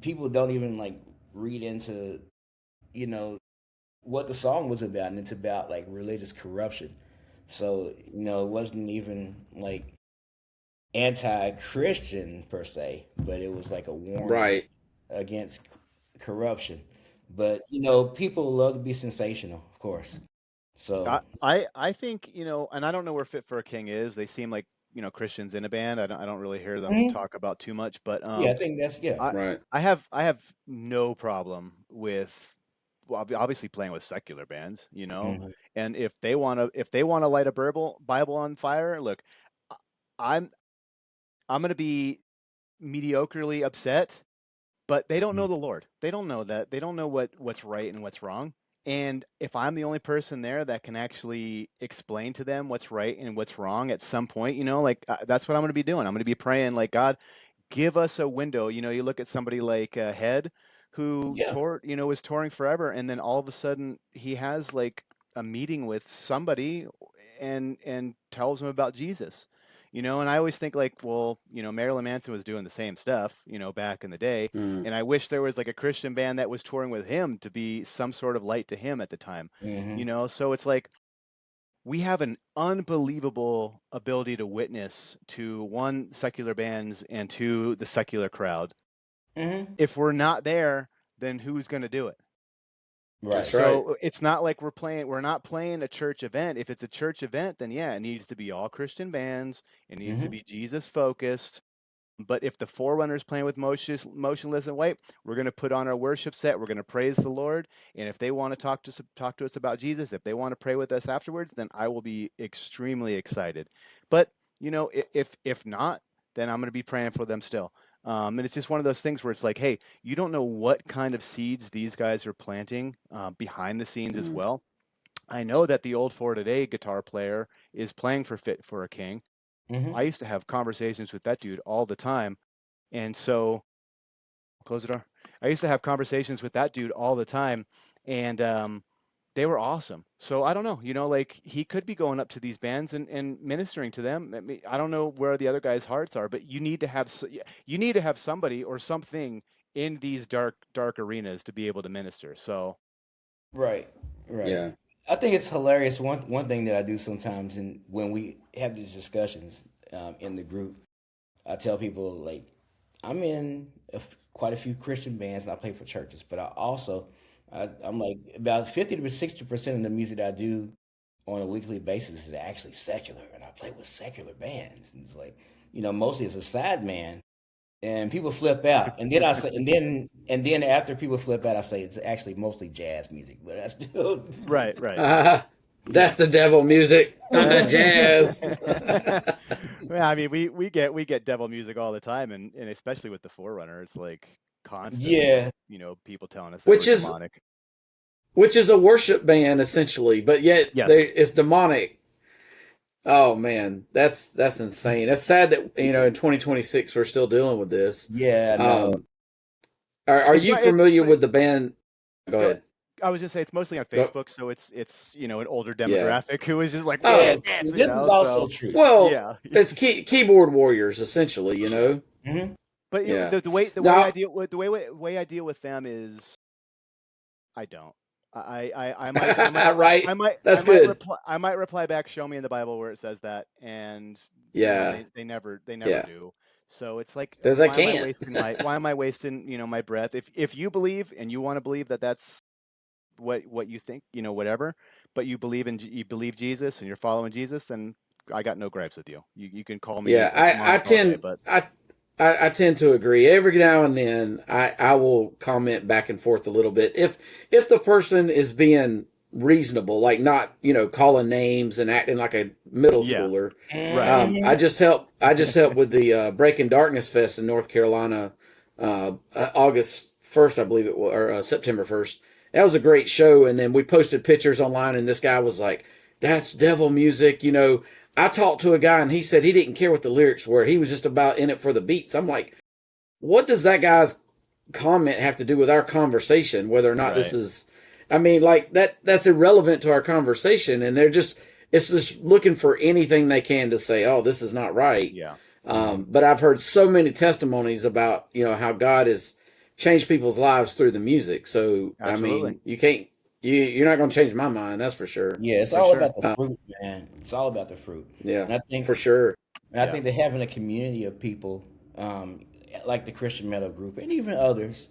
Speaker 2: people don't even like read into you know what the song was about, and it's about like religious corruption. So it wasn't even like anti-Christian per se, but it was like a warning
Speaker 1: right.
Speaker 2: against corruption. But people love to be sensational, of course. So
Speaker 3: I think, and I don't know where Fit for a King is. They seem like, Christians in a band. I don't really hear them
Speaker 2: mhm.
Speaker 3: talk about too much, but
Speaker 2: Yeah, I think that's yeah.
Speaker 3: I
Speaker 1: Right.
Speaker 3: I have no problem with, well, obviously playing with secular bands,
Speaker 2: Hmm.
Speaker 3: and if they want to light a Bible on fire, look, I- I'm I'm gonna be mediocrely upset, but they don't know the Lord. They don't know that. They don't know what's right and what's wrong. And if I'm the only person there that can actually explain to them what's right and what's wrong at some point, like, that's what I'm going to be doing. I'm going to be praying like, God, give us a window. You look at somebody like Head, who
Speaker 2: Yeah.
Speaker 3: was touring forever, and then all of a sudden he has like a meeting with somebody and tells him about Jesus. And I always think like, well, Marilyn Manson was doing the same stuff, back in the day,
Speaker 1: Mm.
Speaker 3: and I wish there was like a Christian band that was touring with him to be some sort of light to him at the time.
Speaker 2: Hmm.
Speaker 3: So it's like we have an unbelievable ability to witness to, one, secular bands, and two, the secular crowd.
Speaker 2: Hmm.
Speaker 3: If we're not there, then who's going to do it?
Speaker 1: That's
Speaker 2: Right.
Speaker 1: right.
Speaker 3: So it's not like we're not playing a church event. If it's a church event, then yeah, it needs to be all Christian bands. It needs to
Speaker 2: Hmm.
Speaker 3: be Jesus focused. But if the Forerunner's playing with motionless and white, we're going to put on our worship set. We're going to praise the Lord. And if they want to talk to us about Jesus, if they want to pray with us afterwards, then I will be extremely excited. But if not, then I'm going to be praying for them still. And it's just one of those things where it's like, hey, you don't know what kind of seeds these guys are planting behind the scenes as
Speaker 1: Mm.
Speaker 3: well. I know that the old For Today guitar player is playing for Fit for a King. I
Speaker 2: Hmm.
Speaker 3: used to have conversations with that dude all the time. And so, close the door. I used to have conversations with that dude all the time, and they were awesome. So I don't know, like he could be going up to these bands and ministering to them. I don't know where the other guys' hearts are, but you need to have somebody or something in these dark arenas to be able to minister. So
Speaker 2: Right. Right.
Speaker 1: Yeah.
Speaker 2: I think it's hilarious. One thing that I do sometimes, and when we have these discussions in the group, I tell people like I'm in quite a few Christian bands and I play for churches, but I'm like about 50 to 60% of the music that I do on a weekly basis is actually secular, and I play with secular bands. And it's like mostly it's a side man, and people flip out, and then I say, and then after people flip out, I say it's actually mostly jazz music, but I still
Speaker 3: right,
Speaker 1: That's
Speaker 3: yeah.
Speaker 1: the devil music. Jazz.
Speaker 3: Yeah, I mean, we get devil music all the time, and especially with the Forerunner, it's like constantly,
Speaker 2: yeah.
Speaker 3: people telling us that
Speaker 1: which
Speaker 3: we're
Speaker 1: is
Speaker 3: demonic.
Speaker 1: which is a worship band essentially, but yet
Speaker 3: Yes.
Speaker 1: it's demonic. Oh man, that's insane. That's sad that in 2026 we're still dealing with this.
Speaker 2: Yeah, no.
Speaker 1: Um, are
Speaker 3: It's
Speaker 1: you
Speaker 3: my it,
Speaker 1: familiar
Speaker 3: but it,
Speaker 1: with the band? Go
Speaker 3: go.
Speaker 1: ahead.
Speaker 3: I was just say it's mostly on
Speaker 1: Go.
Speaker 3: Facebook, so it's an older
Speaker 1: Yeah.
Speaker 3: demographic who is just like, what
Speaker 2: Yeah,
Speaker 3: is
Speaker 1: Oh,
Speaker 3: this?
Speaker 2: this is also
Speaker 3: So
Speaker 2: true.
Speaker 1: well,
Speaker 3: yeah,
Speaker 1: it's keyboard warriors essentially.
Speaker 2: Hmm.
Speaker 3: but
Speaker 1: Yeah.
Speaker 3: the way I
Speaker 1: Now,
Speaker 3: deal with way I deal with them is I don't. I might I might I
Speaker 1: right?
Speaker 3: might I
Speaker 1: That's
Speaker 3: might
Speaker 1: good.
Speaker 3: reply I might reply back, show me in the Bible where it says that, and
Speaker 1: Yeah.
Speaker 3: they never
Speaker 1: Yeah.
Speaker 3: do. So it's like,
Speaker 1: Because I can't.
Speaker 3: why am I wasting my breath? If you believe and you want to believe that that's what you think, whatever, but you believe Jesus and you're following Jesus, then I got no gripes with you. You can call me
Speaker 1: Yeah,
Speaker 3: a demonic all day, but
Speaker 1: I tend to agree. Every now and then, I will comment back and forth a little bit if the person is being reasonable, like not calling names and acting like a middle
Speaker 3: yeah,
Speaker 1: schooler.
Speaker 3: right.
Speaker 1: I just helped with the Breaking Darkness Fest in North Carolina, August 1st, I believe it was, or September 1st. That was a great show, and then we posted pictures online, and this guy was like, "That's devil music," I talked to a guy and he said he didn't care what the lyrics were. He was just about in it for the beats. I'm like, what does that guy's comment have to do with our conversation? Whether or not this
Speaker 3: Right.
Speaker 1: is, I mean, like that's irrelevant to our conversation. And it's just looking for anything they can to say, oh, this is not right.
Speaker 3: Yeah.
Speaker 1: But I've heard so many testimonies about, how God has changed people's lives through the music. So, I
Speaker 3: Absolutely.
Speaker 1: mean, you're not going to change my mind. That's for sure.
Speaker 2: Yeah, it's
Speaker 3: For
Speaker 2: all
Speaker 3: sure.
Speaker 2: about the fruit, man. It's all about the fruit.
Speaker 1: Yeah,
Speaker 2: And I think
Speaker 1: for sure.
Speaker 2: and I
Speaker 3: Yeah.
Speaker 2: think that having a community of people, like the Christian Metal Group and even others,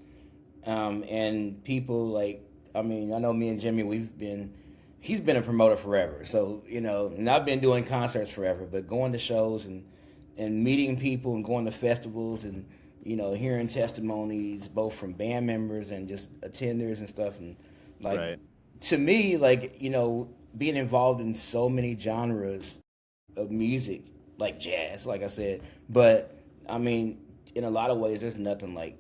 Speaker 2: and people like I mean, I know me and Jimmy, we've been he's been a promoter forever. So and I've been doing concerts forever, but going to shows and meeting people and going to festivals and hearing testimonies both from band members and just attenders and stuff, and like
Speaker 3: Right.
Speaker 2: to me, like being involved in so many genres of music, like jazz, like I said, but I mean, in a lot of ways, there's nothing like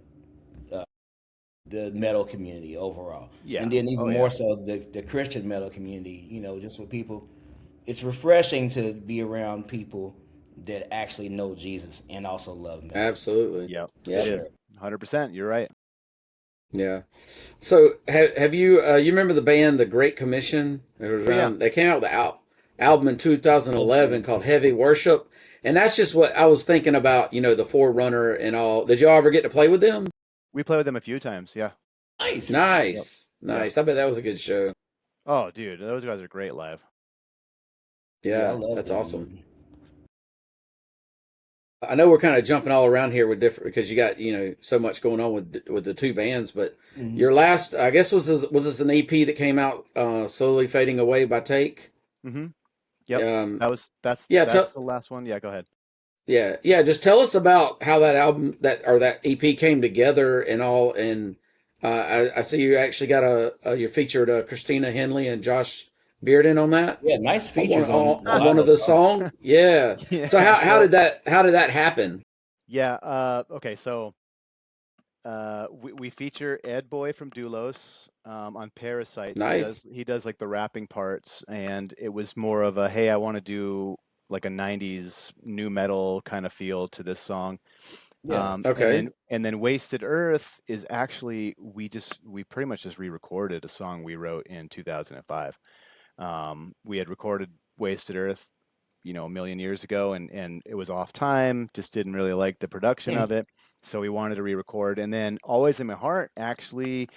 Speaker 2: the metal community overall,
Speaker 3: Yeah.
Speaker 2: and then
Speaker 3: Oh
Speaker 2: even
Speaker 3: yeah.
Speaker 2: more so the Christian metal community. Just with people, it's refreshing to be around people that actually know Jesus and also love metal.
Speaker 1: Absolutely.
Speaker 3: Yep.
Speaker 2: For
Speaker 3: It
Speaker 1: Yep.
Speaker 2: sure.
Speaker 3: is 100%. You're right.
Speaker 1: Yeah. So have you you remember the band The Great Commission? It was
Speaker 3: Oh yeah.
Speaker 1: around. They came out with the album in 2011 called Heavy Worship, and that's just what I was thinking about. The Forerunner and all. Did y'all ever get to play with them?
Speaker 3: We played with them a few times. Yeah.
Speaker 2: Nice.
Speaker 3: Yep.
Speaker 1: Nice,
Speaker 3: Yep.
Speaker 1: nice. I bet that was a good show.
Speaker 3: Oh, dude, those guys are great live.
Speaker 2: Yeah, I
Speaker 1: Yeah,
Speaker 2: love
Speaker 1: that's awesome.
Speaker 2: them.
Speaker 1: I know we're kind of jumping all around here with different because you got so much going on with the two bands, but
Speaker 2: Mm-hmm.
Speaker 1: your last I guess was this an EP that came out slowly fading away by Take.
Speaker 3: Mm-hmm. Yep.
Speaker 1: Um,
Speaker 3: That's
Speaker 1: yeah,
Speaker 3: that's the last one. Yeah, go ahead.
Speaker 1: yeah. Just tell us about how that album that EP came together and all. And I see you actually got you featured Christina Henley and Josh Bearden on that
Speaker 2: Yeah, nice
Speaker 1: on one
Speaker 2: features on a
Speaker 1: on
Speaker 2: lot
Speaker 1: one
Speaker 2: of
Speaker 1: of the
Speaker 2: those songs.
Speaker 1: song. Yeah. So
Speaker 3: Yeah.
Speaker 1: how
Speaker 3: So
Speaker 1: did that happen?
Speaker 3: yeah. Okay. So we feature Ed Boy from Doulos on Parasites.
Speaker 1: Nice.
Speaker 3: He does like the rapping parts, and it was more of a hey, I want to do like a '90s new metal kind of feel to this song.
Speaker 2: Yeah.
Speaker 3: And
Speaker 1: Okay.
Speaker 3: then Wasted Earth is actually we pretty much just re-recorded a song we wrote in 2005. We had recorded Wasted Earth, a million years ago, and it was off time. Just didn't really like the production of it, so we wanted to re-record. And then Always in My Heart, actually,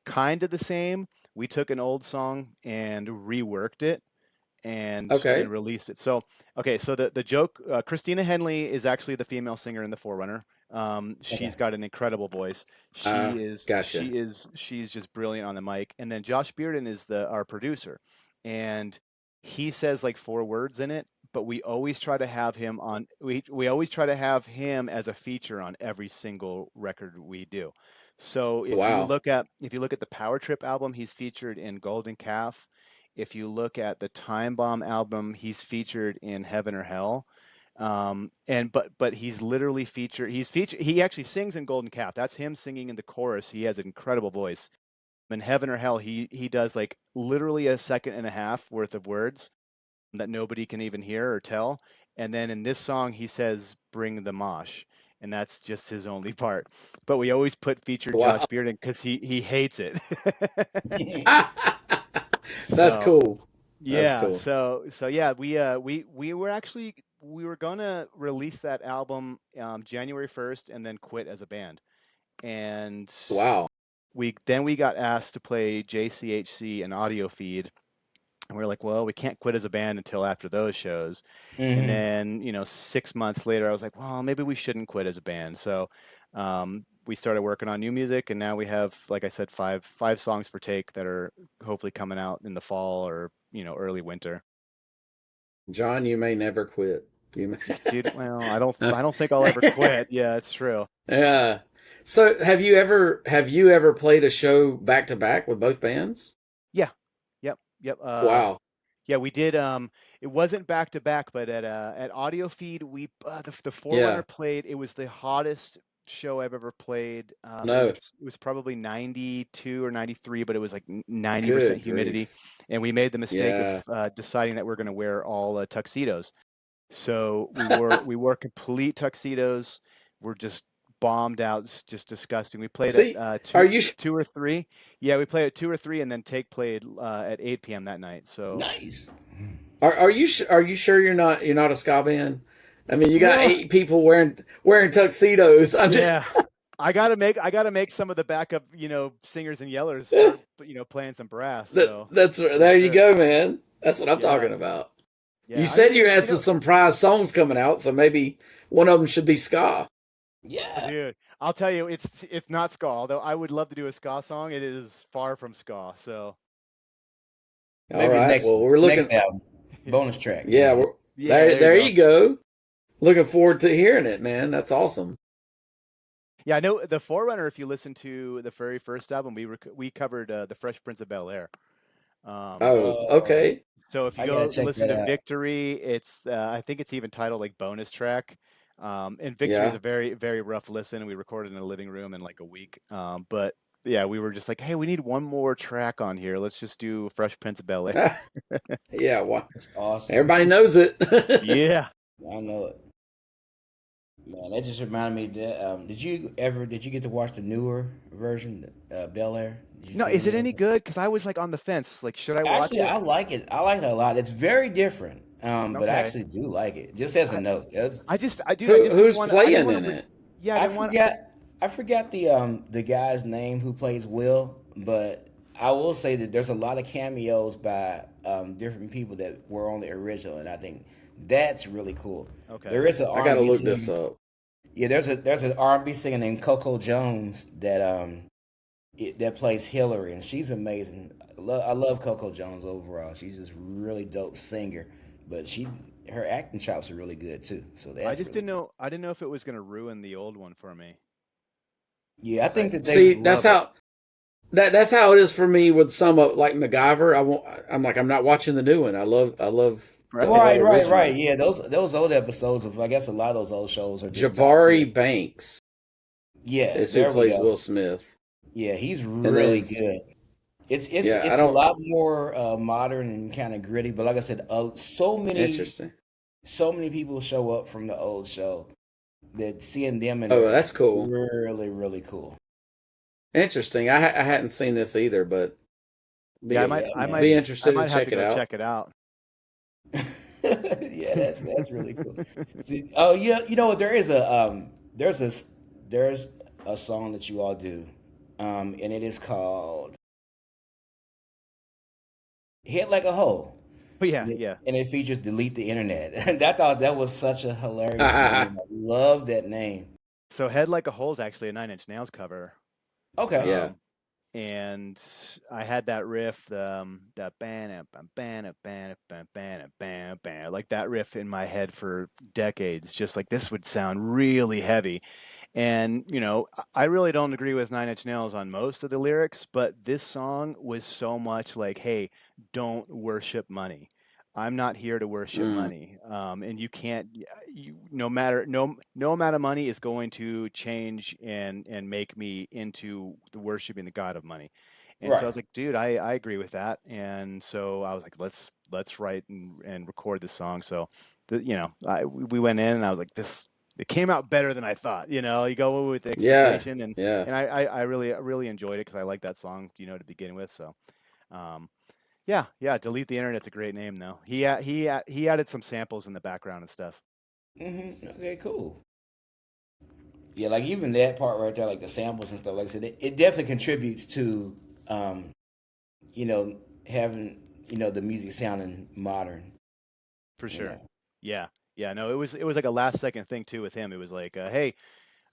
Speaker 3: kind of the same. We took an old song and reworked it and
Speaker 1: Okay.
Speaker 3: released it. So okay, so the joke, Christina Henley is actually the female singer in the Forerunner.
Speaker 2: Okay.
Speaker 3: She's got an incredible voice. She is
Speaker 1: Gotcha.
Speaker 3: she is she's just brilliant on the mic. And then Josh Bearden is the our producer, and he says like four words in it. But we always try to have him on. We always try to have him as a feature on every single record we do. So
Speaker 1: Wow.
Speaker 3: if you look at the Power Trip album, he's featured in Golden Calf. If you look at the Time Bomb album, he's featured in Heaven or Hell. And but he's literally featured. He actually sings in Golden Calf. That's him singing in the chorus. He has an incredible voice. In Heaven or Hell, he does like literally a second and a half worth of words that nobody can even hear or tell. And then in this song, he says, "Bring the mosh," and that's just his only part. But we always put featured
Speaker 1: Wow.
Speaker 3: Josh Bearden because he hates it.
Speaker 1: That's
Speaker 3: So
Speaker 1: cool. That's
Speaker 3: yeah,
Speaker 1: cool.
Speaker 3: so yeah, we were gonna release that album January 1st and then quit as a band. And
Speaker 1: Wow.
Speaker 3: we got asked to play JCHC and Audio Feed, and we are like, well, we can't quit as a band until after those shows. And
Speaker 2: Hmm.
Speaker 3: then, 6 months later, I was like, well, maybe we shouldn't quit as a band. So we started working on new music, and now we have, like I said, five songs for Take that are hopefully coming out in the fall or early winter.
Speaker 1: John, you may never quit. You
Speaker 3: Dude, well,
Speaker 1: may.
Speaker 3: I don't think I'll ever quit. Yeah, it's true.
Speaker 1: Yeah. So have you ever played a show back to back with both bands?
Speaker 3: Yeah. Yep. Yep.
Speaker 1: Wow.
Speaker 3: Yeah, we did. It wasn't back to back, but at Audio Feed, the Forerunner
Speaker 1: Yeah.
Speaker 3: played. It was the hottest show I've ever played.
Speaker 1: No.
Speaker 3: It was probably 92 or 93, but it was like 90%
Speaker 1: Good
Speaker 3: humidity,
Speaker 1: grief.
Speaker 3: and we made the mistake of
Speaker 1: Yeah.
Speaker 3: deciding that we're going to wear all tuxedos. So we wore complete tuxedos. We're just bombed out, just disgusting. We played at
Speaker 1: See, are you
Speaker 3: two or three. Yeah, we played at two or three, and then Take played at 8 p.m. that night. So
Speaker 2: Nice.
Speaker 1: are you sure you're not a ska band? I mean, you got
Speaker 2: No.
Speaker 1: 8 people wearing tuxedos. I'm just
Speaker 3: yeah, I gotta make some of the backup, singers and yellers start, playing some brass. So
Speaker 1: that's
Speaker 3: for
Speaker 1: there you
Speaker 3: sure.
Speaker 1: go, man. That's what I'm
Speaker 3: Yeah,
Speaker 1: talking about. You
Speaker 3: yeah. I
Speaker 1: said
Speaker 3: mean,
Speaker 1: you had some prize songs coming out, so maybe one of them should be ska.
Speaker 2: Yeah.
Speaker 3: dude, I'll tell you, it's not ska. Although I would love to do a ska song, it is far from ska. So
Speaker 1: All
Speaker 2: Maybe
Speaker 1: right. Well, we're
Speaker 2: next
Speaker 1: looking.
Speaker 2: album, bonus track. You
Speaker 1: Yeah,
Speaker 2: know.
Speaker 1: we're
Speaker 3: Yeah,
Speaker 1: there.
Speaker 3: there you
Speaker 1: There
Speaker 3: go.
Speaker 1: you go. Looking forward to hearing it, man. That's awesome.
Speaker 3: Yeah, I know the Forerunner. If you listen to the very first album, we covered the Fresh Prince of Bel Air. Um,
Speaker 1: Oh,
Speaker 2: Oh,
Speaker 1: okay.
Speaker 3: so if you
Speaker 2: I gotta
Speaker 3: go
Speaker 2: check
Speaker 3: listen
Speaker 2: that
Speaker 3: to
Speaker 2: out.
Speaker 3: Victory, it's I think it's even titled like bonus track. And Victory is
Speaker 1: Yeah.
Speaker 3: a very rough listen. We recorded in a living room in like a week. But yeah, we were just like, hey, we need one more track on here. Let's just do Fresh Prince of Bel Air.
Speaker 1: Yeah. Well,
Speaker 2: That's awesome.
Speaker 1: everybody knows it.
Speaker 3: Yeah.
Speaker 2: I know it. Man, that just reminded me that did you get to watch the newer version, Bel Air? Did you
Speaker 3: No,
Speaker 2: see
Speaker 3: is it
Speaker 2: any of
Speaker 3: any
Speaker 2: it?
Speaker 3: good? Because I was like on the fence. Like, should I watch
Speaker 2: Actually,
Speaker 3: it?
Speaker 2: I like it. I like it a lot. It's very different, but I
Speaker 3: Okay.
Speaker 2: actually do like it. Just as a
Speaker 3: I,
Speaker 2: note,
Speaker 3: dude, I just didn't
Speaker 1: Who's
Speaker 3: want to. I didn't
Speaker 1: playing
Speaker 3: want
Speaker 1: in
Speaker 3: to.
Speaker 1: it?
Speaker 3: Yeah, I
Speaker 2: I
Speaker 3: didn't want.
Speaker 2: forget I forgot the guy's name who plays Will, but I will say that there's a lot of cameos by different people that were on the original, and I think that's really cool.
Speaker 3: Okay.
Speaker 2: There is an
Speaker 1: I
Speaker 2: R
Speaker 1: got
Speaker 2: and
Speaker 1: to
Speaker 2: B
Speaker 1: look this
Speaker 2: singer.
Speaker 1: up.
Speaker 2: Yeah, there's an R&B singer named Coco Jones that plays Hillary, and she's amazing. I love Coco Jones overall. She's just really dope singer, but her acting chops are really good too. So
Speaker 3: I
Speaker 2: that's
Speaker 3: just
Speaker 2: really
Speaker 3: didn't
Speaker 2: cool.
Speaker 3: know. I didn't know if it was gonna ruin the old one for me.
Speaker 2: Yeah, I
Speaker 3: Cause I.
Speaker 2: think that they
Speaker 1: See,
Speaker 2: would
Speaker 1: that's
Speaker 2: love it.
Speaker 1: that's how it is for me with some of like MacGyver. I won't. I'm like I'm not watching the new one. I love the
Speaker 3: Right.
Speaker 2: Right.
Speaker 1: original.
Speaker 2: Yeah, those old episodes of I guess a lot of those old shows are just top tier.
Speaker 1: Jabari Banks
Speaker 2: Yeah,
Speaker 1: is who
Speaker 2: there we
Speaker 1: plays
Speaker 2: go.
Speaker 1: Will Smith,
Speaker 2: Yeah, he's
Speaker 1: and
Speaker 2: really
Speaker 1: then
Speaker 2: good.
Speaker 1: yeah, I
Speaker 2: It's a
Speaker 1: don't.
Speaker 2: lot more modern and kind of gritty, but like I said,
Speaker 1: Interesting.
Speaker 2: so many people show up from the old show that seeing them in
Speaker 1: Oh,
Speaker 2: there is
Speaker 1: that's
Speaker 2: like
Speaker 1: cool.
Speaker 2: really cool.
Speaker 1: Interesting. I hadn't seen this either, but
Speaker 3: Yeah,
Speaker 1: be
Speaker 2: Yeah,
Speaker 1: be
Speaker 2: man.
Speaker 3: I
Speaker 1: interested to
Speaker 3: might have to
Speaker 1: check it
Speaker 3: go
Speaker 1: out.
Speaker 3: check it out.
Speaker 2: Yeah, that's really cool. See, oh yeah, you know what? There's a song that you all do, and it is called "Hit Like a Hole,"
Speaker 3: But yeah, yeah.
Speaker 2: and it features "Delete the Internet." And I thought that was such a hilarious name. I love that name.
Speaker 3: So Head Like a Hole is actually a Nine Inch Nails cover.
Speaker 2: Okay,
Speaker 1: Yeah.
Speaker 3: Um, and I had that riff, that ban ban ban ban ban ban ban ban, like that riff in my head for decades. Just like this would sound really heavy. And, I really don't agree with Nine Inch Nails on most of the lyrics, but this song was so much like, hey, don't worship money. I'm not here to worship
Speaker 1: Mm,
Speaker 3: money. And you can't, no matter, no amount of money is going to change and make me into the worshiping the God of money. And so I
Speaker 2: right.
Speaker 3: was like, dude, I agree with that. And so I was like, let's write and record this song. So, we went in and I was like, it came out better than I thought. You go with the
Speaker 1: yeah.
Speaker 3: expectation, and
Speaker 1: Yeah.
Speaker 3: and I really enjoyed it because I like that song, to begin with. So, um, yeah, yeah. Delete the Internet's a great name though. He added some samples in the background and stuff.
Speaker 2: Okay, cool. Yeah, like even that part right there, like the samples and stuff. Like I said, it definitely contributes to, um, you know, having the music sounding modern.
Speaker 3: For
Speaker 2: You
Speaker 3: sure.
Speaker 2: know.
Speaker 3: Yeah, yeah. No, it was like a last second thing too with him. It was like, hey,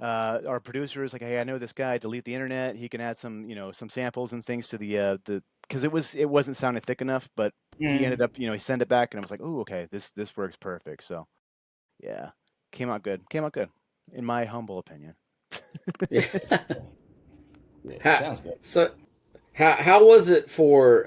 Speaker 3: our producer is like, hey, I know this guy. Delete the Internet. He can add some samples and things to the because it wasn't sounding thick enough, but he ended
Speaker 2: Mm.
Speaker 3: up, he sent it back, and I was like, oh, okay, this works perfect. So yeah, came out good. Came out good, in my humble opinion.
Speaker 1: Yeah.
Speaker 2: Yeah,
Speaker 1: how,
Speaker 2: sounds great.
Speaker 1: so how was it for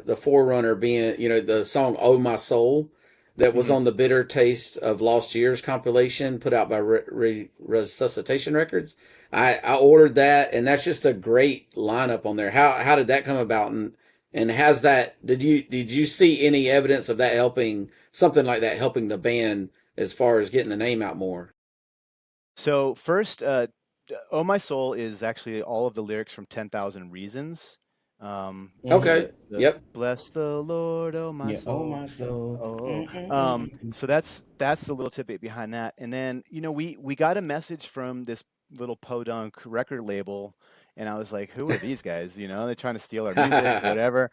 Speaker 1: the Forerunner being the song "Oh My Soul" that was
Speaker 2: Hmm.
Speaker 1: on the Bitter Taste of Lost Years compilation put out by Resuscitation Records? I ordered that, and that's just a great lineup on there. How did that come about? And has that did you see any evidence of that helping something like that helping the band as far as getting the name out more?
Speaker 3: So first, "Oh My Soul" is actually all of the lyrics from 10,000 Reasons.
Speaker 2: Hmm.
Speaker 1: Okay.
Speaker 3: The
Speaker 1: Yep.
Speaker 3: "Bless the Lord, oh my
Speaker 2: Yeah. Oh
Speaker 3: soul."
Speaker 2: my soul.
Speaker 3: Oh,
Speaker 2: Mm-mm-mm.
Speaker 3: so that's the little tidbit behind that. And then, we got a message from this little podunk record label, and I was like, who are these guys? They're trying to steal our music, whatever.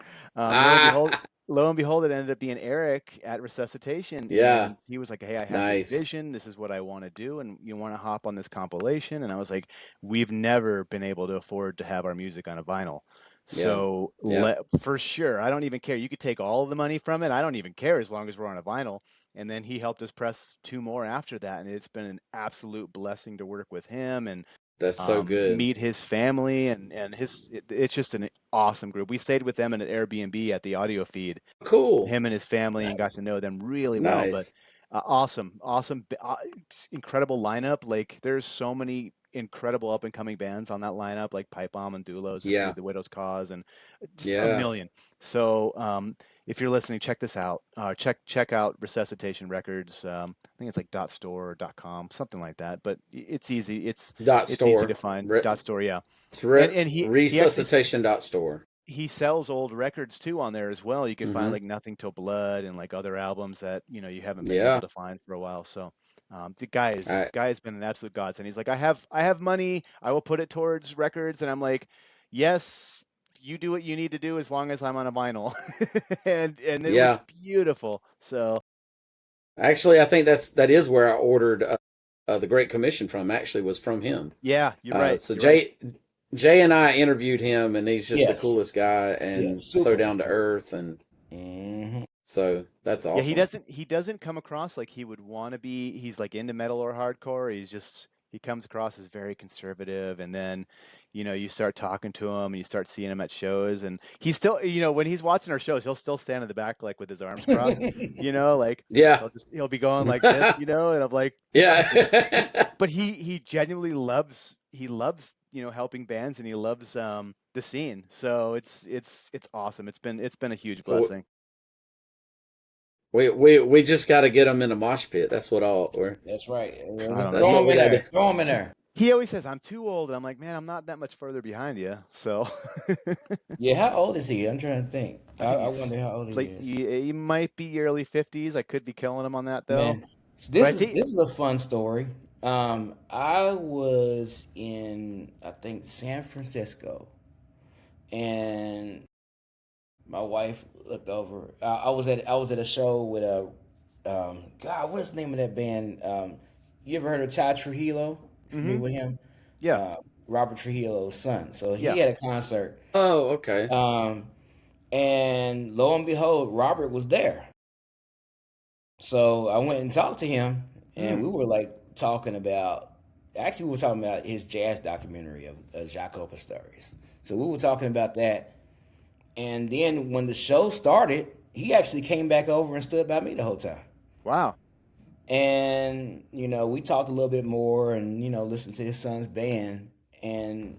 Speaker 3: Lo and behold,
Speaker 1: Ah,
Speaker 3: it ended up being Eric at Resuscitation,
Speaker 1: yeah,
Speaker 3: and he was like, hey, I have this
Speaker 1: nice.
Speaker 3: vision. This is what I want to do, and you want to hop on this compilation? And I was like, we've never been able to afford to have our music on a vinyl.
Speaker 1: Yeah.
Speaker 3: So
Speaker 1: Yeah.
Speaker 3: for sure, I don't even care. You could take all of the money from it. I don't even care as long as we're on a vinyl. And then he helped us press two more after that, and it's been an absolute blessing to work with him and
Speaker 1: That's so good.
Speaker 3: meet his family and it's just an awesome group. We stayed with them in an Airbnb at the audio feed,
Speaker 1: Cool.
Speaker 3: him and his family, and got
Speaker 2: Nice.
Speaker 3: to know them really well. But
Speaker 1: Nice.
Speaker 3: incredible lineup. Like there's so many incredible up and coming bands on that lineup, like Pipe Bomb and Doulos and
Speaker 1: Yeah.
Speaker 3: Feed the Widow's Cause, and just a
Speaker 1: Yeah.
Speaker 3: million. So if you're listening, check this out. Check out Resuscitation Records. I think it's like .store or .com, something like that. But it's easy.
Speaker 1: Dot
Speaker 3: It's easy to
Speaker 1: store.
Speaker 3: find. .store, yeah.
Speaker 1: It's
Speaker 3: And he actually
Speaker 1: resuscitation dot store.
Speaker 3: he sells old records too on there as well. You can find
Speaker 1: Mm-hmm.
Speaker 3: like Nothing Till Blood and like other albums that you haven't been able
Speaker 1: Yeah.
Speaker 3: to find for a while. So the guy is
Speaker 1: I
Speaker 3: guy has been an absolute godsend. He's like, I have money, I will put it towards records, and I'm like, yes, you do what you need to do as long as I'm on a vinyl, and it looks
Speaker 1: yeah.
Speaker 3: beautiful. So
Speaker 1: Actually, I think that is where I ordered the Great Commission from. Actually, was from him.
Speaker 3: yeah, you're right.
Speaker 1: So
Speaker 3: You're right.
Speaker 1: Jay and I interviewed him, and he's just the
Speaker 2: Yes.
Speaker 1: coolest guy
Speaker 2: Yeah.
Speaker 1: and so
Speaker 2: Super.
Speaker 1: down to earth, and
Speaker 2: Hmm.
Speaker 1: so that's
Speaker 3: Yeah,
Speaker 1: awesome.
Speaker 3: he doesn't come across like he would want to be. He's like into metal or hardcore. He comes across as very conservative, and then you start talking to him and you start seeing him at shows, and he's still when he's watching our shows, he'll still stand in the back like with his arms crossed, like
Speaker 1: Yeah.
Speaker 3: he'll be going like this, and I'm like,
Speaker 1: yeah.
Speaker 3: but he genuinely loves helping bands, and he loves the scene. So it's awesome. It's been a huge
Speaker 1: so
Speaker 3: blessing.
Speaker 1: we just got to get him in a mosh pit. That's what all. We're,
Speaker 2: That's right.
Speaker 3: I don't
Speaker 1: that's
Speaker 3: know.
Speaker 2: Throw
Speaker 1: what
Speaker 2: him
Speaker 1: we
Speaker 2: in
Speaker 1: got to do.
Speaker 2: there. Throw him in there.
Speaker 3: He always says I'm too old, and I'm like, man, I'm not that much further behind you. So
Speaker 2: Yeah. How old is he? I'm trying to think.
Speaker 3: I
Speaker 2: I,
Speaker 3: think
Speaker 2: I wonder how old he
Speaker 3: like
Speaker 2: is.
Speaker 3: he might be early 50s. I could be killing him on that though.
Speaker 2: Man,
Speaker 3: But
Speaker 2: this
Speaker 3: I
Speaker 2: is
Speaker 3: think
Speaker 2: this is a fun story. I was in I think San Francisco, and my wife looked over. I was at a show with a God. What is the name of that band? You ever heard of Ty Trujillo? Familiar
Speaker 3: hmm
Speaker 2: with him?
Speaker 3: yeah,
Speaker 2: Uh, Robert Trujillo's son. So
Speaker 3: yeah.
Speaker 2: he had a concert.
Speaker 1: Oh, okay.
Speaker 2: Um, and lo and behold, Robert was there. So I went and talked to him, and
Speaker 3: Mm.
Speaker 2: we were like talking about. Actually, we were talking about his jazz documentary of Jaco stories. So we were talking about that, and then when the show started, he actually came back over and stood by me the whole time.
Speaker 3: Wow.
Speaker 2: And we talked a little bit more, and listened to his son's band, and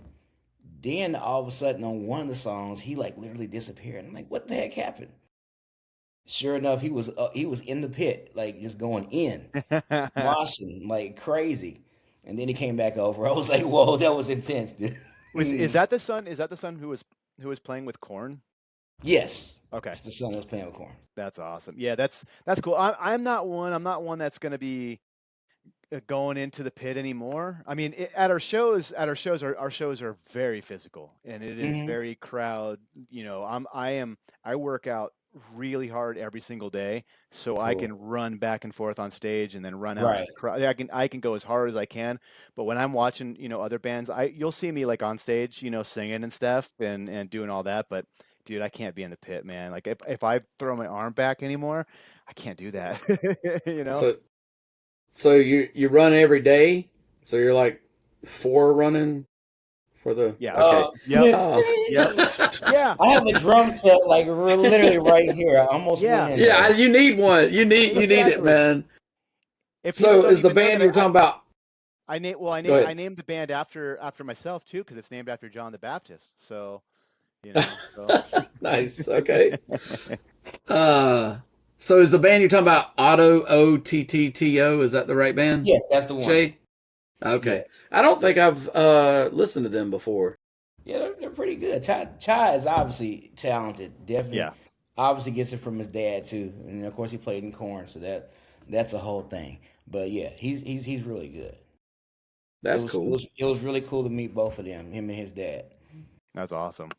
Speaker 2: then all of a sudden on one of the songs, he like literally disappeared. I'm like, what the heck happened? Sure enough, he was in the pit, like just going in, moshing like crazy. And then he came back over. I was like, whoa, that was intense, dude.
Speaker 3: Is that the son? Is that the son who was playing with Corn?
Speaker 2: Yes,
Speaker 3: Okay,
Speaker 2: it's the son that was playing with corn.
Speaker 3: that's awesome. Yeah, that's cool. I'm not one that's gonna be going into the pit anymore. I mean, our shows are very physical, and it is
Speaker 2: Hmm.
Speaker 3: very crowd. I work out really hard every single day, so I
Speaker 2: Cool.
Speaker 3: can run back and forth on stage and then run out to
Speaker 2: Right.
Speaker 3: the crowd. I can go as hard as I can, but when I'm watching, other bands, you'll see me like on stage, singing and stuff and doing all that. But dude, I can't be in the pit, man. Like if I throw my arm back anymore, I can't do that. you know.
Speaker 1: So you run every day. So you're like running for the
Speaker 3: Yeah.
Speaker 1: okay.
Speaker 3: Yep.
Speaker 1: Oh,
Speaker 3: Yep. Yeah.
Speaker 2: I have a drum set like literally right here. I almost went
Speaker 3: Yeah.
Speaker 2: in
Speaker 1: yeah.
Speaker 2: there.
Speaker 1: You need one. You need it,
Speaker 3: Exactly.
Speaker 1: man.
Speaker 3: If people
Speaker 1: So
Speaker 3: don't
Speaker 1: is the
Speaker 3: even know
Speaker 1: band
Speaker 3: that
Speaker 1: you were talking about? Go
Speaker 3: I
Speaker 1: ahead.
Speaker 3: named the band after myself too, because it's named after John the Baptist. So, so
Speaker 1: nice. Okay. Uh, so is the band you're talking about Otto? Is that the right band?
Speaker 2: Yes, that's the one.
Speaker 1: Shay? Okay.
Speaker 2: Yes.
Speaker 1: I don't think I've listened to them before.
Speaker 2: Yeah, they're pretty good. Ty is obviously talented. Definitely,
Speaker 3: yeah.
Speaker 2: obviously gets it from his dad too, and of course he played in corn, so that's a whole thing. But yeah, he's really good. It
Speaker 1: That's
Speaker 2: was it
Speaker 1: cool.
Speaker 2: was it was really cool to meet both of them, him and his dad.
Speaker 3: That's awesome.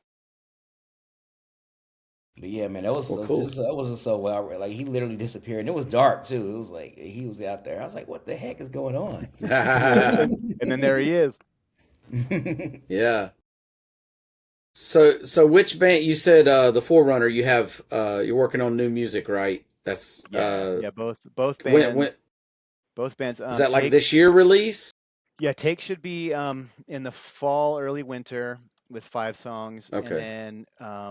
Speaker 2: But yeah, man, that was
Speaker 1: Well,
Speaker 2: so
Speaker 1: cool.
Speaker 2: just that was so well. Like he literally disappeared, and it was dark too. It was like he was out there. I was like, what the heck is going on?
Speaker 3: And then there he is.
Speaker 1: yeah. So which band you said the Forerunner? You have you're working on new music, right? That's
Speaker 3: Yeah, yeah, both
Speaker 1: when
Speaker 3: bands, both bands.
Speaker 1: is that like
Speaker 3: Take
Speaker 1: this year release?
Speaker 3: Yeah, Take should be in the fall, early winter with 5 songs, and
Speaker 1: Okay,
Speaker 3: then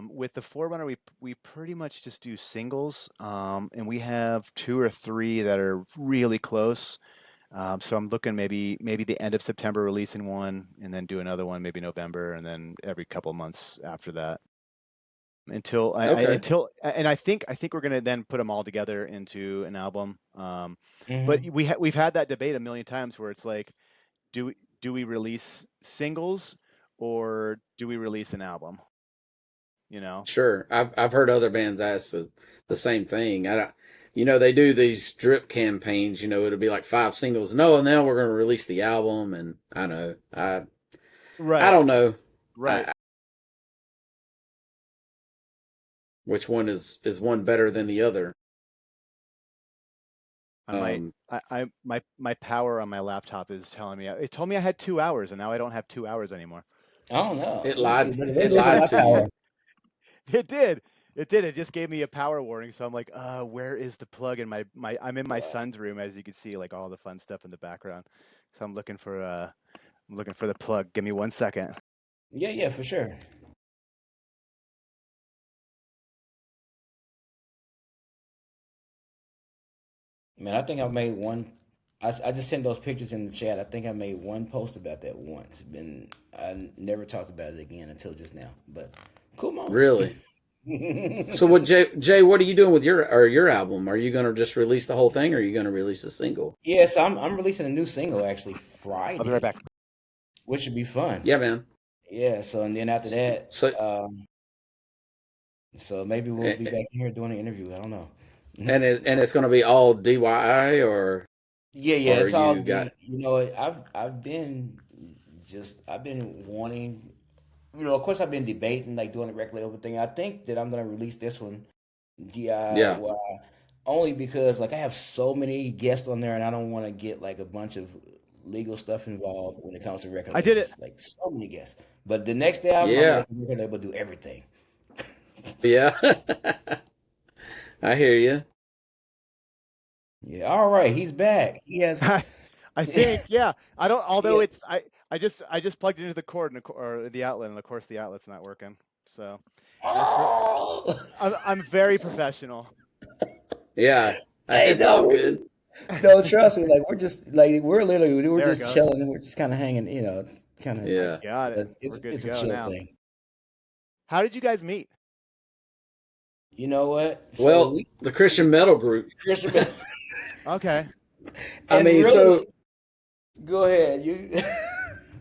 Speaker 3: with the Forerunner, we pretty much just do singles, and we have two or three that are really close. So I'm looking maybe the end of September releasing one, and then do another one maybe November, and then every couple of months after that
Speaker 1: okay,
Speaker 3: and I think we're gonna then put them all together into an album. But
Speaker 2: Hmm.
Speaker 3: we've had that debate a million times where it's like, do we release singles or do we release an album? You know?
Speaker 1: sure. I've heard other bands ask the same thing. I don't, they do these drip campaigns. It'll be like five singles. No, now we're going to release the album, and I know I
Speaker 3: Right,
Speaker 1: don't know
Speaker 3: right.
Speaker 1: which one is one better than the other.
Speaker 3: I might
Speaker 1: Um,
Speaker 3: my power on my laptop is telling me it told me I had 2 hours and now I don't have 2 hours anymore.
Speaker 2: I don't know.
Speaker 1: it
Speaker 2: Let me see.
Speaker 1: lied.
Speaker 2: Let me
Speaker 1: It
Speaker 2: look at
Speaker 1: lied
Speaker 2: my
Speaker 1: to you.
Speaker 2: power.
Speaker 3: It did. It did. It just gave me a power warning. So I'm like, where is the plug in my I'm in my son's room, as you can see, like all the fun stuff in the background. So I'm looking for the plug. Give me 1 second.
Speaker 2: Yeah, yeah, for sure. Man, I think I made one. I just sent those pictures in the chat. I think I made one post about that once. Been I never talked about it again until just now. But cool moment.
Speaker 1: Really? So what, Jay? What are you doing with your album? Are you going to just release the whole thing, or are you going to release a single?
Speaker 2: Yes, I'm releasing a new single actually
Speaker 3: I'll be right
Speaker 2: Friday,
Speaker 3: back.
Speaker 2: which should be fun.
Speaker 1: Yeah, man.
Speaker 2: Yeah. So and then after that,
Speaker 1: So
Speaker 2: so maybe we'll be back here doing an interview. I don't know.
Speaker 1: and it's going to be all DIY,
Speaker 2: Yeah, yeah,
Speaker 1: or
Speaker 2: it's all
Speaker 1: you got
Speaker 2: you know. I've been wanting. Of course, I've been debating like doing the record label thing. I think that I'm gonna release this one
Speaker 1: yeah,
Speaker 2: DIY only because like I have so many guests on there, and I don't want to get like a bunch of legal stuff involved when it comes to record
Speaker 3: I did it.
Speaker 2: labels. Like so many guests. But the next album, I'm gonna
Speaker 1: yeah,
Speaker 2: let the record label do everything.
Speaker 1: yeah. I hear you.
Speaker 2: Yeah. All right, he's back. He has.
Speaker 3: I think, yeah. I don't. Although
Speaker 2: Yeah.
Speaker 3: I just plugged it into the cord or the outlet, and of course the outlet's not working. So, as per,
Speaker 2: Oh.
Speaker 3: I'm very professional.
Speaker 1: Yeah,
Speaker 2: Hey,
Speaker 1: it's
Speaker 2: no,
Speaker 1: all good.
Speaker 2: no, trust me. Like we're
Speaker 3: There it
Speaker 2: just
Speaker 3: goes.
Speaker 2: chilling and we're just kind of hanging. It's kind of
Speaker 3: I
Speaker 1: Yeah.
Speaker 3: got it. We're
Speaker 2: it's
Speaker 3: good to
Speaker 2: it's a
Speaker 3: go
Speaker 2: chill
Speaker 3: now.
Speaker 2: thing.
Speaker 3: How did you guys meet?
Speaker 2: You know what? So
Speaker 1: Well,
Speaker 2: we
Speaker 1: the Christian metal group.
Speaker 2: Christian
Speaker 3: Okay.
Speaker 1: I
Speaker 2: and
Speaker 1: mean,
Speaker 2: really
Speaker 1: so
Speaker 2: go ahead. You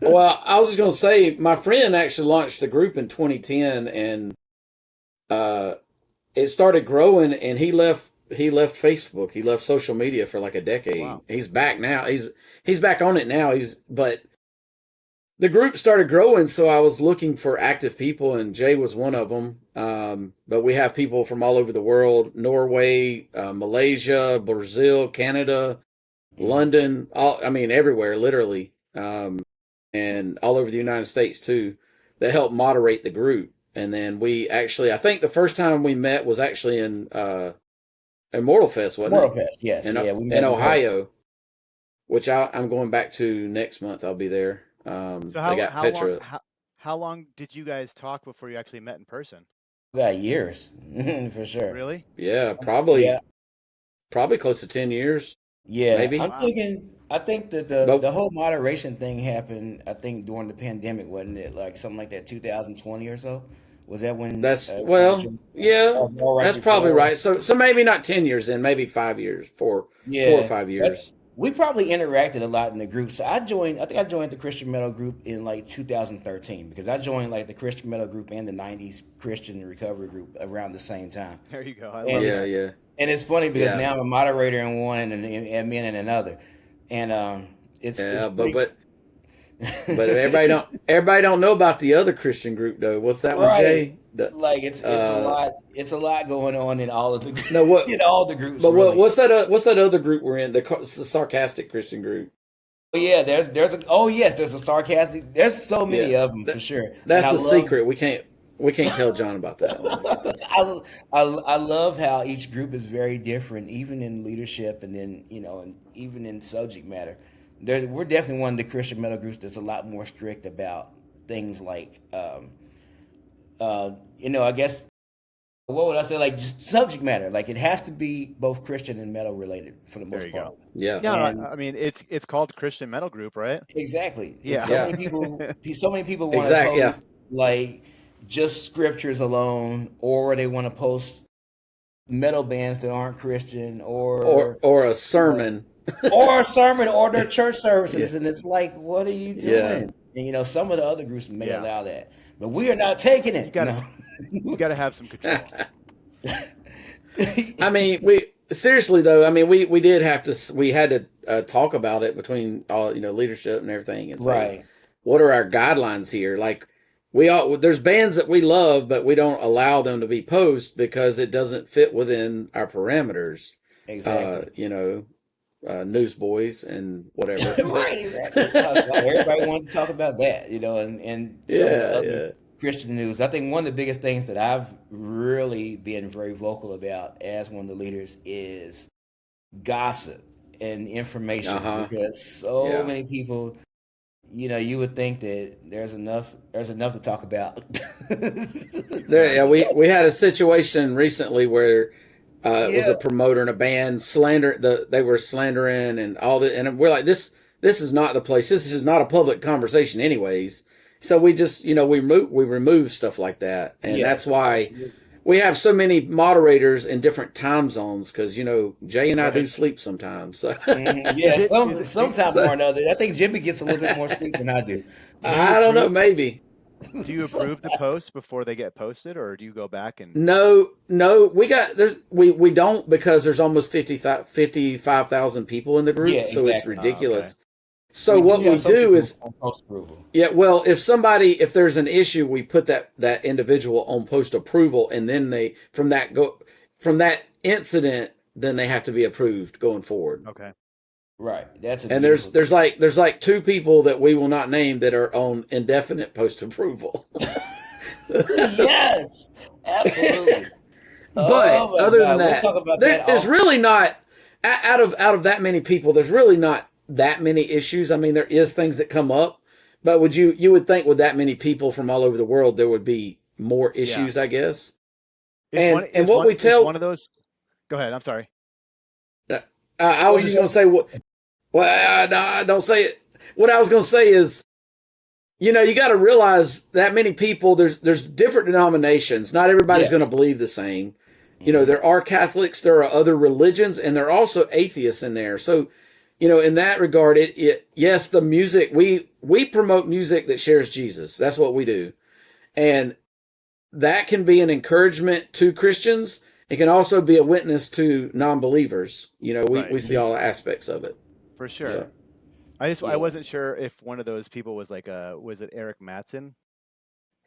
Speaker 1: well, I was just going to say my friend actually launched a group in 2010, and uh, it started growing, and he left Facebook. He left social media for like a decade.
Speaker 3: Wow.
Speaker 1: He's back now. He's back on it now. But the group started growing, so I was looking for active people, and Jay was one of them. But we have people from all over the world: Norway, Malaysia, Brazil, Canada,
Speaker 2: Mhm.
Speaker 1: London. I mean, everywhere, literally, and all over the United States too. That helped moderate the group, and then I think the first time we met was actually in Immortal Fest, wasn't
Speaker 2: Moral
Speaker 1: it?
Speaker 2: Fest, yes,
Speaker 1: In
Speaker 2: yeah, we
Speaker 1: in
Speaker 2: met in rehearsal.
Speaker 1: Ohio, which I'm going back to next month. I'll be there.
Speaker 3: So
Speaker 1: They
Speaker 3: how
Speaker 1: got
Speaker 3: how long
Speaker 1: Petra.
Speaker 3: how long did you guys talk before you actually met in person?
Speaker 2: We got years for sure.
Speaker 3: Really?
Speaker 1: Yeah,
Speaker 2: Yeah,
Speaker 1: probably close to 10 years,
Speaker 2: yeah.
Speaker 1: maybe.
Speaker 2: I'm
Speaker 3: Wow.
Speaker 2: thinking. I think that
Speaker 1: But
Speaker 2: the whole moderation thing happened. I think during the pandemic, wasn't it? Like something like that, 2020 or so. Was that when
Speaker 1: that's
Speaker 2: kind of
Speaker 1: well, yeah,
Speaker 2: more right
Speaker 1: that's probably
Speaker 2: before?
Speaker 1: right. So maybe not 10 years, then maybe 5 years, four or
Speaker 2: Yeah,
Speaker 1: five
Speaker 2: but
Speaker 1: years.
Speaker 2: we probably interacted a lot in the group. So I joined. I think I joined the Christian metal group in like 2013 because I joined like the Christian metal group and the 90s Christian recovery group around the same time.
Speaker 3: There you go. I
Speaker 2: And
Speaker 3: love
Speaker 1: Yeah,
Speaker 3: that.
Speaker 1: yeah,
Speaker 2: it's funny because
Speaker 1: yeah,
Speaker 2: now I'm a moderator in one and an admin in another, and it's
Speaker 1: yeah. But
Speaker 2: pretty.
Speaker 1: but but everybody don't know about the other Christian group though. What's that one,
Speaker 2: Right.
Speaker 1: Jay?
Speaker 2: Like it's a
Speaker 1: Uh
Speaker 2: lot. It's a lot going on in all of the
Speaker 1: no what
Speaker 2: in all the groups
Speaker 1: but
Speaker 2: really.
Speaker 1: what's that other group we're in? The sarcastic Christian group.
Speaker 2: Oh yeah, there's a sarcastic. There's so
Speaker 1: Yeah,
Speaker 2: many of them for
Speaker 1: that,
Speaker 2: sure, and
Speaker 1: that's
Speaker 2: I
Speaker 1: the
Speaker 2: love.
Speaker 1: secret. We can't tell John about that one.
Speaker 2: I love how each group is very different, even in leadership, and then and even in subject matter. We're definitely one of the Christian metal groups that's a lot more strict about things like, I guess what would I say, like just subject matter. Like it has to be both Christian and metal related for the
Speaker 3: There
Speaker 2: most
Speaker 3: you
Speaker 2: part.
Speaker 3: go.
Speaker 1: Yeah,
Speaker 3: Yeah,
Speaker 2: And
Speaker 3: I mean it's called Christian Metal Group, right?
Speaker 2: exactly, it's
Speaker 3: Yeah.
Speaker 2: so
Speaker 1: yeah,
Speaker 2: many people. So many people want to
Speaker 1: exactly. Yeah,
Speaker 2: post like just scriptures alone, or they want to post metal bands that aren't Christian,
Speaker 1: or a
Speaker 2: you know,
Speaker 1: sermon.
Speaker 2: or a sermon, or their church
Speaker 1: Yeah,
Speaker 2: services, and it's like, what are you
Speaker 1: yeah.
Speaker 2: doing? And some of the other groups may
Speaker 3: Yeah.
Speaker 2: allow that, but we are not taking
Speaker 3: You
Speaker 2: it.
Speaker 3: got to
Speaker 2: No.
Speaker 3: you got to have some control.
Speaker 1: I mean, we seriously though. I mean, we did have to. We had to talk about it between all leadership and everything, and say,
Speaker 2: Right.
Speaker 1: what are our guidelines here? Like, there's bands that we love, but we don't allow them to be post because it doesn't fit within our parameters.
Speaker 2: Exactly.
Speaker 1: Newsboys and whatever. But
Speaker 2: Right. Exactly. Everybody wanted to talk about that, and some of the
Speaker 1: yeah,
Speaker 2: other
Speaker 1: yeah,
Speaker 2: Christian news. I think one of the biggest things that I've really been very vocal about as one of the leaders is gossip and
Speaker 1: uh
Speaker 2: information,
Speaker 1: huh,
Speaker 2: because so
Speaker 1: yeah.
Speaker 2: many people, you would think that there's enough to talk about.
Speaker 1: There, yeah, we had a situation recently where it was
Speaker 2: Yeah.
Speaker 1: a promoter and a band they were slandering and all that, and we're like, this is not the place. This is not a public conversation, anyways. So we just we remove stuff like that, and that's
Speaker 2: Yes,
Speaker 1: why
Speaker 2: absolutely.
Speaker 1: we have so many moderators in different time zones because Jay and I do
Speaker 2: Right.
Speaker 1: sleep sometimes. So,
Speaker 2: Yeah,
Speaker 3: Is it
Speaker 2: sometime
Speaker 1: so
Speaker 2: or another. I think Jimmy gets a little bit more sleep than I do.
Speaker 3: do you
Speaker 1: I don't know,
Speaker 3: approve
Speaker 1: maybe.
Speaker 3: do you approve the
Speaker 2: Sometimes.
Speaker 3: posts before they get posted, or do you go back and
Speaker 1: No, no, we don't because there's almost 55,000 people in the
Speaker 2: Yeah,
Speaker 1: group, so it's
Speaker 2: exactly.
Speaker 3: okay.
Speaker 1: ridiculous. So
Speaker 2: We do
Speaker 1: what we
Speaker 2: have some
Speaker 1: do
Speaker 2: people
Speaker 1: is,
Speaker 2: on post approval.
Speaker 1: yeah, well, if there's an issue, we put that individual on post approval, and then from that incident, then they have to be approved going forward.
Speaker 3: Okay.
Speaker 2: Right. That's a
Speaker 1: And
Speaker 2: beautiful thing.
Speaker 1: there's like two people that we will not name that are on indefinite post approval.
Speaker 2: Yes, absolutely.
Speaker 1: But
Speaker 2: Oh my
Speaker 1: other than
Speaker 2: God, we'll
Speaker 1: that,
Speaker 2: talk about that
Speaker 1: there's
Speaker 2: off.
Speaker 1: really not out of that many people. There's really not that many issues. I mean, there is things that come up, but you would think with that many people from all over the world, there would be more
Speaker 3: Yeah.
Speaker 1: issues, I guess.
Speaker 3: Is one
Speaker 1: And
Speaker 3: is
Speaker 1: what
Speaker 3: one
Speaker 1: we
Speaker 3: is one
Speaker 1: tell,
Speaker 3: of those Go ahead. I'm sorry.
Speaker 1: I
Speaker 2: Well,
Speaker 1: was just going to say what. Well, no, don't say it. What I was going to say is, you got to realize that many people. There's different denominations. Not everybody's going
Speaker 2: yes.
Speaker 1: to believe the same.
Speaker 2: Hmm.
Speaker 1: There are Catholics, there are other religions, and there are also atheists in there. So, in that regard, yes, the music we promote music that shares Jesus. That's what we do, and that can be an encouragement to Christians. It can also be a witness to non-believers. We
Speaker 3: Right.
Speaker 1: see all aspects of it.
Speaker 3: For sure.
Speaker 1: So,
Speaker 3: I
Speaker 2: Yeah.
Speaker 3: wasn't sure if one of those people was like was it Eric Matson?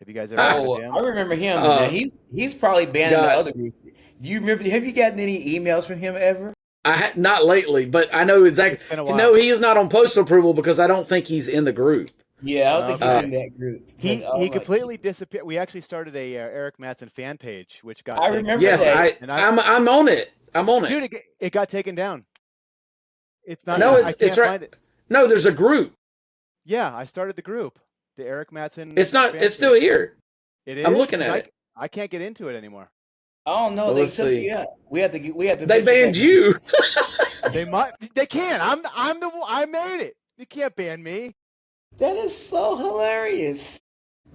Speaker 3: Have you guys ever heard
Speaker 1: ah,
Speaker 3: of
Speaker 2: Oh, I
Speaker 3: him?
Speaker 2: remember him. Now
Speaker 1: uh,
Speaker 2: he's probably banned in the
Speaker 1: God,
Speaker 2: other group. Do you remember? Have you gotten any emails from him ever?
Speaker 1: not lately, but I know exactly.
Speaker 3: It's been a
Speaker 1: No,
Speaker 3: while.
Speaker 1: he is not on postal approval because I don't think he's in the group.
Speaker 2: Yeah, I don't think he's
Speaker 3: Okay.
Speaker 1: Uh,
Speaker 2: in that group. But
Speaker 3: He
Speaker 2: I'm like,
Speaker 3: completely disappeared. We actually started a Eric Matson fan page, which got
Speaker 2: I
Speaker 3: taken
Speaker 2: remember
Speaker 1: yes,
Speaker 3: down,
Speaker 2: that.
Speaker 3: and
Speaker 1: I'm on it. I'm on it.
Speaker 3: dude, it got taken down. It's not.
Speaker 1: No,
Speaker 3: I
Speaker 1: it's
Speaker 3: can't
Speaker 1: right.
Speaker 3: find it.
Speaker 1: No, there's a group.
Speaker 3: Yeah, I started the group, the Eric Matson
Speaker 1: It's not.
Speaker 3: fan
Speaker 1: It's still
Speaker 3: page.
Speaker 1: here.
Speaker 3: It
Speaker 1: I'm
Speaker 3: is
Speaker 1: looking
Speaker 3: because
Speaker 1: at it.
Speaker 3: I can't get into it anymore.
Speaker 2: Oh no,
Speaker 1: Well,
Speaker 2: they
Speaker 1: let's
Speaker 2: took
Speaker 1: see.
Speaker 2: you out. We had to
Speaker 1: They
Speaker 2: put you
Speaker 1: banned
Speaker 2: back.
Speaker 1: you.
Speaker 3: They can. I made it. You can't ban me.
Speaker 2: That is so hilarious,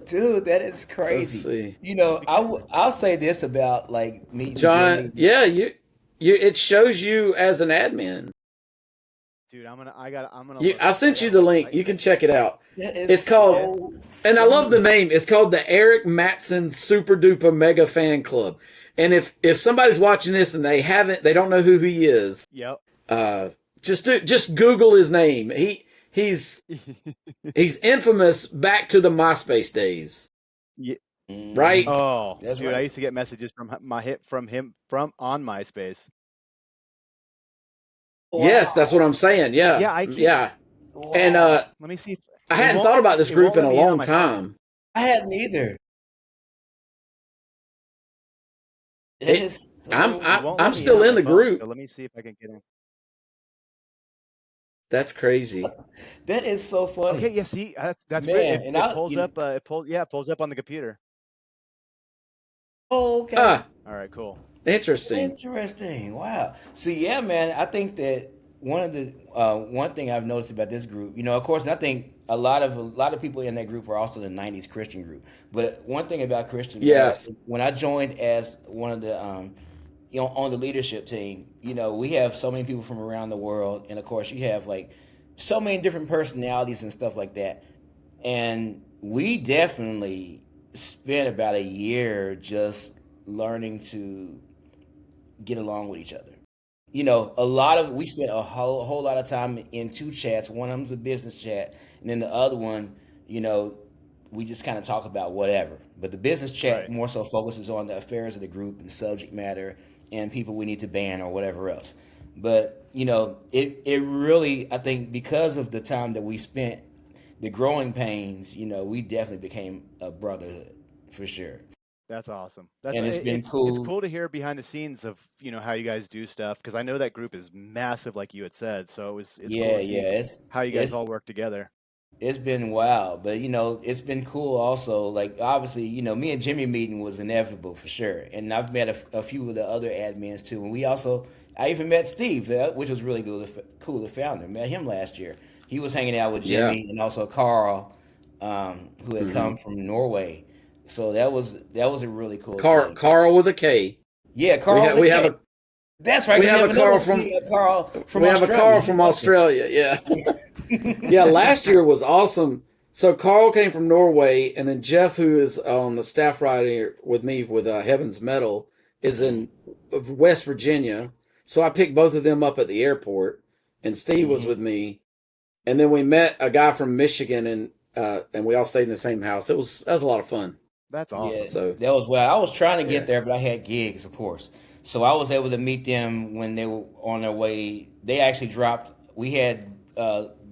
Speaker 2: dude. That is
Speaker 1: Let's
Speaker 2: crazy.
Speaker 1: see,
Speaker 2: I'll say this about like meeting
Speaker 1: John.
Speaker 2: Jimmy.
Speaker 1: Yeah, you. It shows you as an admin.
Speaker 3: Dude, I'm gonna
Speaker 1: I
Speaker 3: look. I
Speaker 1: sent you
Speaker 3: gotta
Speaker 1: the
Speaker 3: look
Speaker 1: link.
Speaker 3: right
Speaker 1: You can
Speaker 3: now.
Speaker 1: check it out.
Speaker 2: That
Speaker 1: It's
Speaker 2: is
Speaker 1: called,
Speaker 2: so
Speaker 1: and I love the
Speaker 2: funny.
Speaker 1: name. It's called the Eric Matson Super Duper Mega Fan Club. And if somebody's watching this and they don't know who he is,
Speaker 3: Yep.
Speaker 1: uh, just Google his name. He's infamous back to the MySpace days,
Speaker 3: Ye-
Speaker 1: right?
Speaker 2: Hmm.
Speaker 3: Oh,
Speaker 2: That's
Speaker 3: dude, I
Speaker 2: right.
Speaker 3: used to get messages from him from on MySpace.
Speaker 1: Yes, that's what
Speaker 2: Wow.
Speaker 1: I'm saying. Yeah,
Speaker 3: Yeah, I keep
Speaker 1: yeah. And
Speaker 2: Wow.
Speaker 3: Let me see if
Speaker 1: I
Speaker 3: it
Speaker 1: hadn't
Speaker 3: won't
Speaker 1: thought about this
Speaker 3: it won't
Speaker 1: group in
Speaker 3: let
Speaker 1: a
Speaker 3: me in on
Speaker 1: long
Speaker 3: my phone.
Speaker 1: time.
Speaker 2: I hadn't either. That
Speaker 1: It,
Speaker 2: is
Speaker 1: I'm
Speaker 3: It
Speaker 1: I,
Speaker 2: so
Speaker 3: won't let
Speaker 1: I'm
Speaker 3: me in
Speaker 1: still
Speaker 3: on
Speaker 1: in
Speaker 3: my
Speaker 1: the
Speaker 3: phone.
Speaker 1: group.
Speaker 3: So let me see if I can get in.
Speaker 1: That's crazy.
Speaker 2: that is so
Speaker 3: Okay,
Speaker 2: funny,
Speaker 3: yeah, see, that's weird.
Speaker 2: man. And
Speaker 3: It
Speaker 2: I,
Speaker 3: pulls up. It pulls up on the computer.
Speaker 2: oh, okay.
Speaker 1: Ah,
Speaker 3: All right, cool.
Speaker 1: interesting.
Speaker 2: Interesting. Wow. See, yeah, man. I think that one thing I've noticed about this group, of course, and I think a lot of people in that group are also the '90s Christian group. But one thing about Christian,
Speaker 1: Yes.
Speaker 2: when I joined as one of the, on the leadership team, we have so many people from around the world, and of course, you have like so many different personalities and stuff like that. And we definitely spent about a year just learning to get along with each other. We spent a whole lot of time in two chats. One of them's a business chat, and then the other one, you know, we just kind of talk about whatever. But the business chat
Speaker 3: Right.
Speaker 2: more so focuses on the affairs of the group and subject matter and people we need to ban or whatever else. But it really, I think, because of the time that we spent, the growing pains, we definitely became a brotherhood for sure.
Speaker 3: That's awesome. That's
Speaker 2: And it's been
Speaker 3: it's
Speaker 2: cool.
Speaker 3: cool to hear behind the scenes of how you guys do stuff because I know that group is massive, like you had said. So it's cool
Speaker 2: Yeah,
Speaker 3: to see
Speaker 2: yeah.
Speaker 3: how you guys
Speaker 2: It's
Speaker 3: all work together.
Speaker 2: It's been wild, but it's been cool also. Like obviously, me and Jimmy meeting was inevitable for sure, and I've met a few of the other admins too. And I even met Steve, which was really cool. The founder, met him last year. He was hanging out with
Speaker 1: Yeah.
Speaker 2: Jimmy and also Carl, who had
Speaker 1: Hmm.
Speaker 2: come from Norway. So that was a really cool
Speaker 1: Carl
Speaker 2: thing.
Speaker 1: Carl with a K.
Speaker 2: Yeah,
Speaker 1: We
Speaker 2: Carl
Speaker 1: have
Speaker 2: with a
Speaker 1: we have
Speaker 2: K.
Speaker 1: a
Speaker 2: That's right.
Speaker 1: we
Speaker 2: Because you
Speaker 1: have a
Speaker 2: never know
Speaker 1: Carl
Speaker 2: when
Speaker 1: from
Speaker 2: see a Carl from
Speaker 1: we have a
Speaker 2: Australia.
Speaker 1: Carl
Speaker 2: He's
Speaker 1: from
Speaker 2: awesome.
Speaker 1: Australia. Yeah. Yeah, last year was awesome. So Carl came from Norway, and then Jeff, who is on the staff writer with me with Heaven's Metal, is in West Virginia. So I picked both of them up at the airport, and Steve was
Speaker 2: Hmm.
Speaker 1: with me. And then we met a guy from Michigan, and we all stayed in the same house. That was a lot of fun.
Speaker 3: That's
Speaker 2: Yeah,
Speaker 3: awesome.
Speaker 1: So
Speaker 2: that was well. I was trying to get
Speaker 1: yeah,
Speaker 2: there, but I had gigs, of course. So I was able to meet them when they were on their way. They actually dropped. We had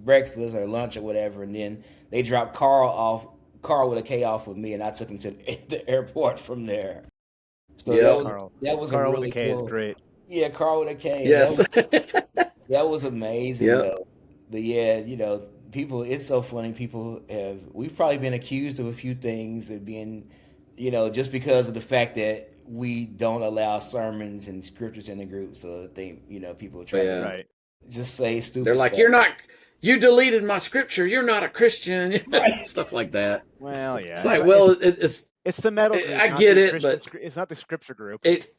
Speaker 2: breakfast or lunch or whatever, and then they dropped Carl with a K off with me, and I took him to the airport from there. So that
Speaker 1: yep,
Speaker 2: was
Speaker 3: Carl
Speaker 2: that was a
Speaker 3: Carl with a
Speaker 2: really
Speaker 3: K is
Speaker 2: cool.
Speaker 3: great.
Speaker 2: Yeah, Carl with a K.
Speaker 1: yes,
Speaker 2: That was amazing
Speaker 1: yep.
Speaker 2: though. But yeah, people. It's so funny. We've probably been accused of a few things of being, just because of the fact that we don't allow sermons and scriptures in the group. So I think people try to
Speaker 1: Yeah.
Speaker 3: Right.
Speaker 2: just say
Speaker 1: They're
Speaker 2: stupid
Speaker 1: like,
Speaker 2: stuff.
Speaker 1: you deleted my scripture. You're not a Christian.
Speaker 2: Right.
Speaker 1: Stuff like that.
Speaker 3: Well,
Speaker 1: It's
Speaker 3: yeah.
Speaker 1: like, well,
Speaker 3: It's the metal group,
Speaker 1: I
Speaker 3: not
Speaker 1: get
Speaker 3: the
Speaker 1: it,
Speaker 3: Christian.
Speaker 1: but
Speaker 3: It's not the scripture group.
Speaker 1: it,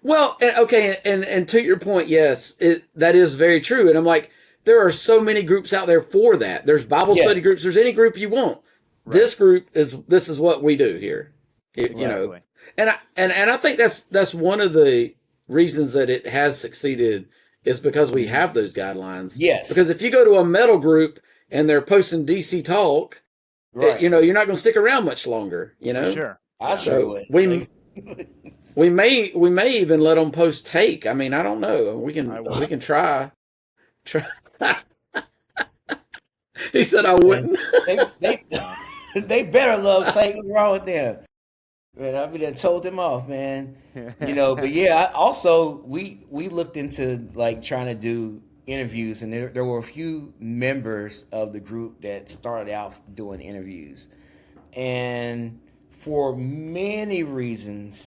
Speaker 1: well, okay. And to your point, yes, that is very true. And I'm like, there are so many groups out there for that. There's Bible study
Speaker 2: Yes.
Speaker 1: groups. There's any group you want.
Speaker 3: Right.
Speaker 1: This is what we do here. You know,
Speaker 3: Exactly.
Speaker 1: and I think that's one of the reasons that it has succeeded is because we
Speaker 2: Mhm.
Speaker 1: have those guidelines.
Speaker 2: Yes.
Speaker 1: Because if you go to a metal group and they're posting DC talk,
Speaker 2: Right.
Speaker 1: you're not going to stick around much longer.
Speaker 3: For sure.
Speaker 2: I
Speaker 3: Yeah.
Speaker 2: sure
Speaker 1: So
Speaker 2: would.
Speaker 1: we may even let them post take. I mean, I don't know.
Speaker 3: I
Speaker 1: We
Speaker 3: would.
Speaker 1: can try. He said I
Speaker 2: Man,
Speaker 1: wouldn't.
Speaker 2: they
Speaker 3: Yeah.
Speaker 2: they better love Tank. What's wrong with them? Man, I mean, I told them off, man. But yeah, we looked into like trying to do interviews, and there were a few members of the group that started out doing interviews, and for many reasons,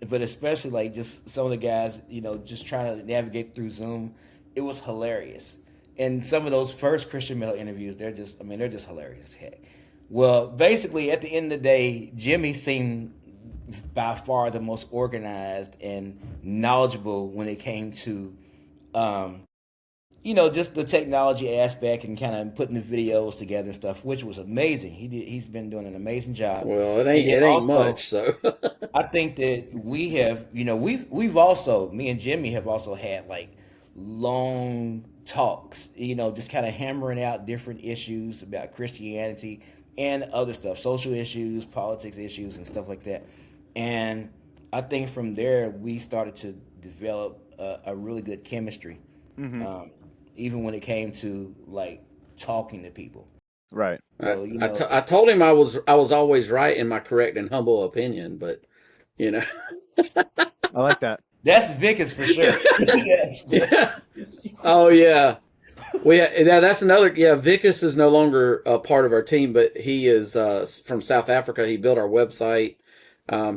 Speaker 2: but especially like just some of the guys, just trying to navigate through Zoom, it was hilarious. And some of those first Christian Male interviews, they're just hilarious as heck. Well, basically, at the end of the day, Jimmy seemed by far the most organized and knowledgeable when it came to, um, just the technology aspect and kind of putting the videos together and stuff, which was amazing. He's been doing an amazing job.
Speaker 1: Well,
Speaker 2: And then
Speaker 1: it ain't
Speaker 2: also,
Speaker 1: much. So
Speaker 2: I think that we have, we've also, me and Jimmy have also had like long talks, just kind of hammering out different issues about Christianity and other stuff, social issues, politics issues, and stuff like that. And I think from there we started to develop a really good chemistry,
Speaker 3: Hmm.
Speaker 2: um, even when it came to like talking to people.
Speaker 3: Right.
Speaker 2: So,
Speaker 1: I told him I was always right in my correct and humble opinion, but you know,
Speaker 3: I like that.
Speaker 2: that's Vickers for sure. Yes.
Speaker 1: yeah. Oh yeah. Yeah, that's another. Yeah, Vickers is no longer a part of our team, but he is from South Africa. He built our website.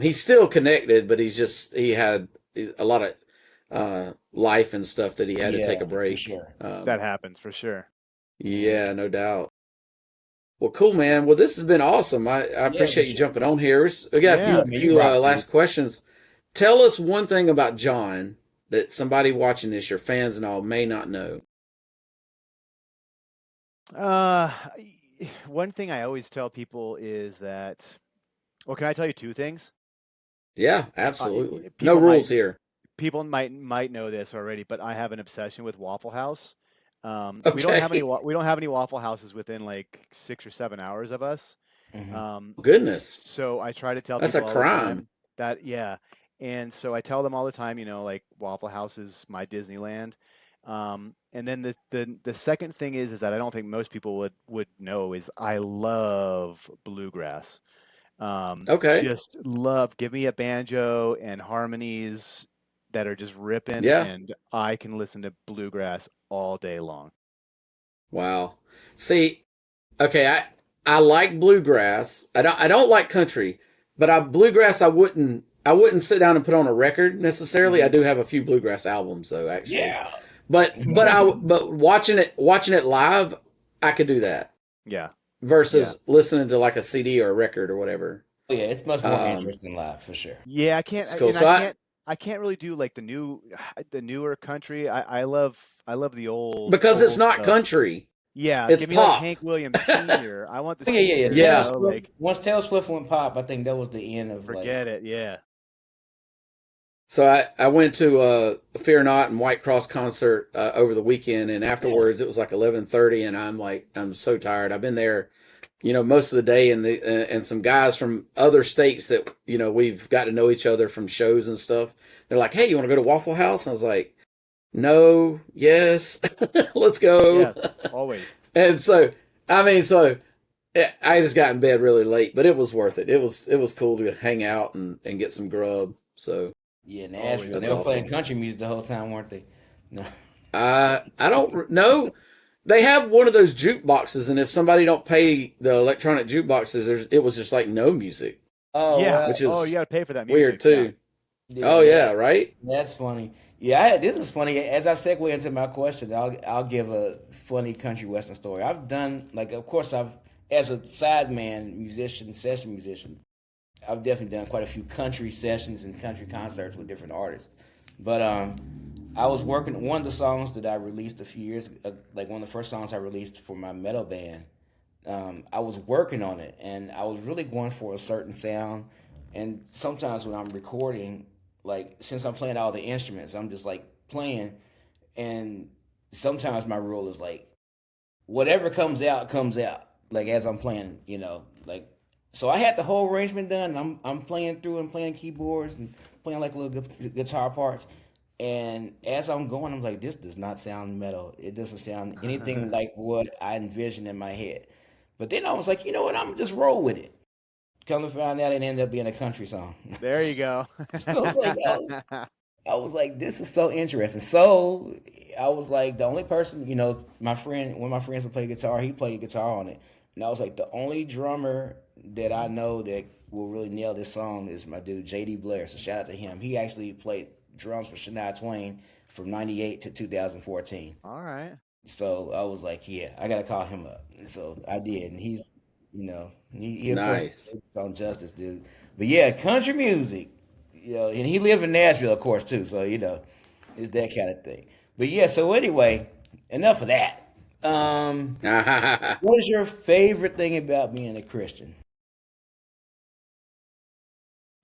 Speaker 1: He's still connected, but he had a lot of life and stuff that he had to take a
Speaker 2: Yeah, for
Speaker 1: break.
Speaker 2: sure.
Speaker 3: That happens for sure.
Speaker 1: Yeah, no doubt. Well, cool, man. Well, this has been awesome. I
Speaker 2: Yeah, for
Speaker 1: appreciate you
Speaker 2: sure.
Speaker 1: jumping on here. We got a
Speaker 3: Yeah.
Speaker 2: Yeah,
Speaker 1: few
Speaker 2: man, you
Speaker 1: few
Speaker 2: rock, dude.
Speaker 1: last questions. Tell us one thing about John that somebody watching this, your fans and all, may not know.
Speaker 3: Uh, One thing I always tell people is that, well, can I tell you two things?
Speaker 1: Yeah,
Speaker 3: Uh,
Speaker 1: absolutely. No
Speaker 3: people might
Speaker 1: rules here.
Speaker 3: people might know this already, but I have an obsession with Waffle House.
Speaker 1: Okay.
Speaker 3: We don't have any Waffle Houses within like 6 or 7 hours of us.
Speaker 2: Hmm.
Speaker 1: Goodness,
Speaker 3: So I try to tell
Speaker 1: that's a
Speaker 3: people all the
Speaker 1: crime.
Speaker 3: time that, yeah. And so I tell them all the time, like Waffle House is my Disneyland. And then the second thing is that I don't think most people would know is I love bluegrass.
Speaker 1: Okay.
Speaker 3: Just love, give me a banjo and harmonies that are just ripping,
Speaker 1: Yeah.
Speaker 3: and I can listen to bluegrass all day long.
Speaker 1: Wow. See, okay, I like bluegrass. I don't like country, but bluegrass I wouldn't sit down and put on a record necessarily. I
Speaker 2: Hmm.
Speaker 1: do have a few bluegrass albums though, actually.
Speaker 2: Yeah.
Speaker 1: But watching it live, I could do that
Speaker 3: Yeah, yeah,
Speaker 1: versus listening to like a CD or a record or whatever.
Speaker 2: Yeah, it's much more
Speaker 1: Um,
Speaker 2: interesting live for sure.
Speaker 3: yeah.
Speaker 1: it's cool. So
Speaker 3: I can't really do like the newer country. I love the
Speaker 1: because it's
Speaker 3: old
Speaker 1: not
Speaker 3: stuff.
Speaker 1: country,
Speaker 3: Yeah,
Speaker 1: it's
Speaker 3: give me like
Speaker 1: pop.
Speaker 3: Hank Williams Sr. I want the
Speaker 2: Oh, yeah, yeah, yeah.
Speaker 3: seniors,
Speaker 2: Taylor
Speaker 1: Yeah.
Speaker 2: Swift.
Speaker 3: like
Speaker 2: Once Taylor Swift went pop, I think that was the end of like.
Speaker 3: forget it. Yeah.
Speaker 1: So I went to a Fear Not and White Cross concert over the weekend, and
Speaker 2: Yeah.
Speaker 1: afterwards it was like 11:30, and I'm so tired. I've been there, most of the day, and some guys from other states that we've got to know each other from shows and stuff. They're like, "Hey, you want to go to Waffle House?" And I was like, "No, yes, let's go."
Speaker 3: Yes, always.
Speaker 1: And so I just got in bed really late, but it was worth it. It was cool to hang out and get some grub. So
Speaker 2: Yeah,
Speaker 3: Always
Speaker 2: Nashville. They
Speaker 1: that's
Speaker 2: were
Speaker 3: worth it.
Speaker 2: playing
Speaker 1: awesome.
Speaker 2: country music the whole time, weren't they? No.
Speaker 1: I don't know. They have one of those jukeboxes, and if somebody don't pay the electronic jukeboxes, it was just like no music,
Speaker 2: Oh
Speaker 3: Yeah.
Speaker 2: well.
Speaker 1: which
Speaker 3: Oh, you
Speaker 1: is
Speaker 3: got to pay for that
Speaker 1: weird
Speaker 3: music. Yeah.
Speaker 1: too.
Speaker 2: Yeah,
Speaker 1: Oh yeah, right.
Speaker 2: that's funny. Yeah, this is funny. As I segue into my question, I'll give a funny country western story. I've done like, of course, I've as a sideman musician, session musician. I've definitely done quite a few country sessions and country concerts with different artists. But I was working one of the songs that I released a few years, like one of the first songs I released for my metal band. I was working on it, and I was really going for a certain sound. And sometimes when I'm recording, like since I'm playing all the instruments, I'm just like playing, and sometimes my rule is like whatever comes out. Like as I'm playing, like so I had the whole arrangement done. And I'm playing through and playing keyboards and playing like little guitar parts. And as I'm going, I'm like, this does not sound metal. It doesn't sound anything like what I envisioned in my head. But then I was like, you know what? I'm just roll with it. Come to find out, it ended up being a country song.
Speaker 3: There you go.
Speaker 2: So I was like, this is so interesting. So I was like, the only person, my friend, one of my friends would play guitar, he played guitar on it. And I was like, the only drummer that I know that will really nail this song is my dude, JD Blair. So shout out to him. He actually played drums for Shania Twain from 98 to 2014.
Speaker 3: All right.
Speaker 2: So I was like, yeah, I got to call him up. So I did. And he's, he of course,
Speaker 1: Nice.
Speaker 2: on Justice, dude. But yeah, country music. And he lived in Nashville, of course, too. So, it's that kind of thing. But yeah, so anyway, enough of that. What is your favorite thing about being a Christian?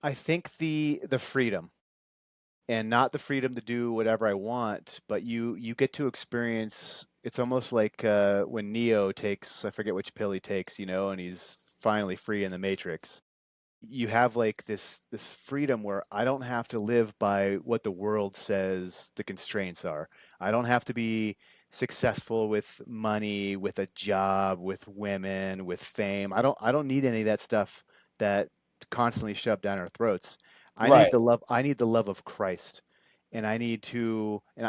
Speaker 3: I think the freedom, and not the freedom to do whatever I want, but you get to experience. It's almost like when Neo takes, I forget which pill he takes, and he's finally free in the Matrix. You have like this freedom where I don't have to live by what the world says the constraints are. I don't have to be successful with money, with a job, with women, with fame. I don't need any of that stuff that constantly shoved down our throats.
Speaker 2: Right.
Speaker 3: I need the love of Christ. And I need to, and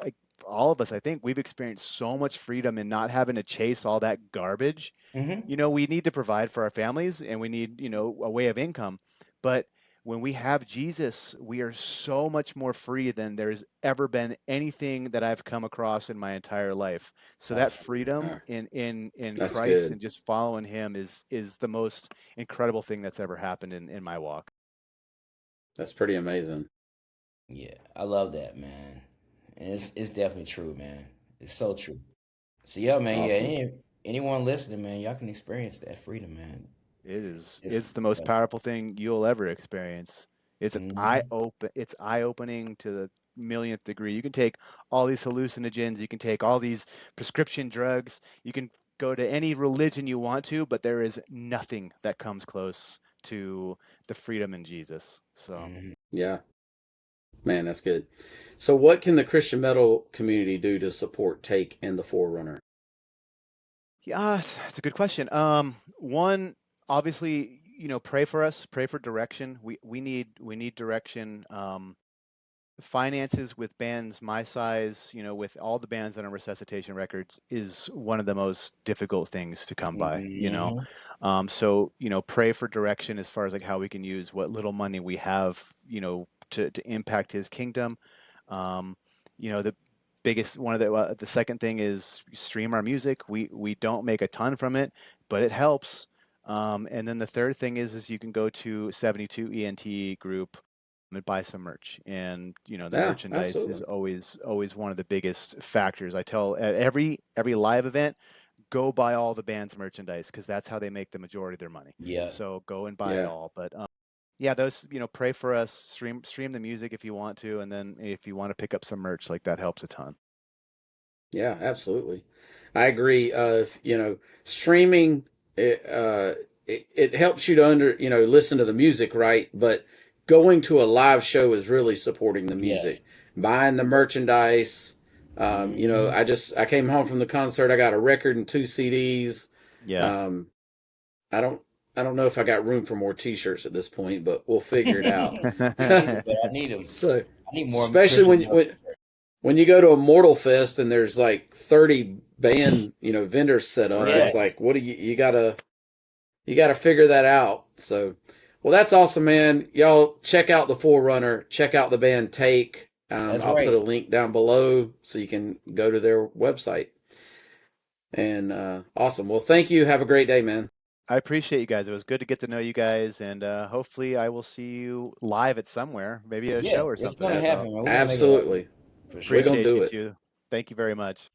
Speaker 3: like all of us, I think we've experienced so much freedom in not having to chase all that garbage.
Speaker 2: Hmm.
Speaker 3: We need to provide for our families and we need, a way of income. But when we have Jesus, we are so much more free than there's ever been anything that I've come across in my entire life. So that freedom
Speaker 1: Uh,
Speaker 3: in
Speaker 1: that's
Speaker 3: Christ
Speaker 1: good.
Speaker 3: and just following him is the most incredible thing that's ever happened in my walk.
Speaker 1: That's pretty amazing.
Speaker 2: Yeah, I love that, man. And it's definitely true, man. It's so true. So yeah, man. Yeah,
Speaker 1: Awesome.
Speaker 2: anyone listening, man, y'all can experience that freedom, man. It's
Speaker 3: It's the most powerful thing you'll ever experience.
Speaker 2: mm-hmm.
Speaker 3: It's eye opening to the millionth degree. You can take all these hallucinogens, you can take all these prescription drugs, you can go to any religion you want to, but there is nothing that comes close to the freedom in Jesus. So
Speaker 2: Mm-hmm.
Speaker 1: Yeah, man, that's good. So, what can the Christian metal community do to support Take and the Forerunner?
Speaker 3: yeah, it's a good question. One, obviously, pray for us, pray for direction. We need direction. Finances with bands my size, with all the bands on our Resuscitation Records, is one of the most difficult things to come by.
Speaker 2: Mm-hmm.
Speaker 3: So, pray for direction as far as like how we can use what little money we have, to impact his kingdom. Um, the biggest one of the second thing is stream our music. We don't make a ton from it, but it helps. And then the third thing is you can go to 72 ENT group and buy some merch. And the
Speaker 1: Yeah,
Speaker 3: merchandise is
Speaker 1: absolutely.
Speaker 3: always one of the biggest factors. I tell at every live event, go buy all the band's merchandise because that's how they make the majority of their money.
Speaker 2: Yeah,
Speaker 3: So go and buy it
Speaker 1: Yeah,
Speaker 3: all. But yeah, those, pray for us, stream the music if you want to, and then if you want to pick up some merch, like that helps a ton.
Speaker 1: yeah, absolutely. I agree. Streaming it helps you to listen to the music, right? But going to a live show is really supporting the
Speaker 2: yes.
Speaker 1: music, buying the merchandise.
Speaker 2: Mm-hmm.
Speaker 1: I came home from the concert. I got a record and two CDs.
Speaker 3: Yeah.
Speaker 1: Um, I don't I don't know if I got room for more T-shirts at this point, but we'll figure it out.
Speaker 2: Me neither, but I need them.
Speaker 1: So,
Speaker 2: I need more
Speaker 1: especially
Speaker 2: Christian
Speaker 1: when
Speaker 2: metal.
Speaker 1: you go to a Mortal Fest and there's like 30 band vendors set up, it's
Speaker 3: Right.
Speaker 2: Yes.
Speaker 1: like what do you gotta figure that out. So, well, that's awesome, man. Y'all check out the Forerunner, check out the band Take.
Speaker 2: That's
Speaker 1: I'll put a
Speaker 2: right.
Speaker 1: link down below so you can go to their website. And awesome. Well, thank you. Have a great day, man.
Speaker 3: I appreciate you guys. It was good to get to know you guys, and hopefully I will see you live at somewhere, maybe a
Speaker 2: Yeah,
Speaker 3: show or
Speaker 2: it's
Speaker 3: something.
Speaker 2: gonna
Speaker 1: Uh,
Speaker 2: happen, man. We're gonna make it happen
Speaker 1: Absolutely.
Speaker 2: for
Speaker 1: We're
Speaker 2: sure.
Speaker 1: gonna
Speaker 3: Appreciate
Speaker 1: do
Speaker 3: you
Speaker 1: it.
Speaker 3: too. Thank you very much.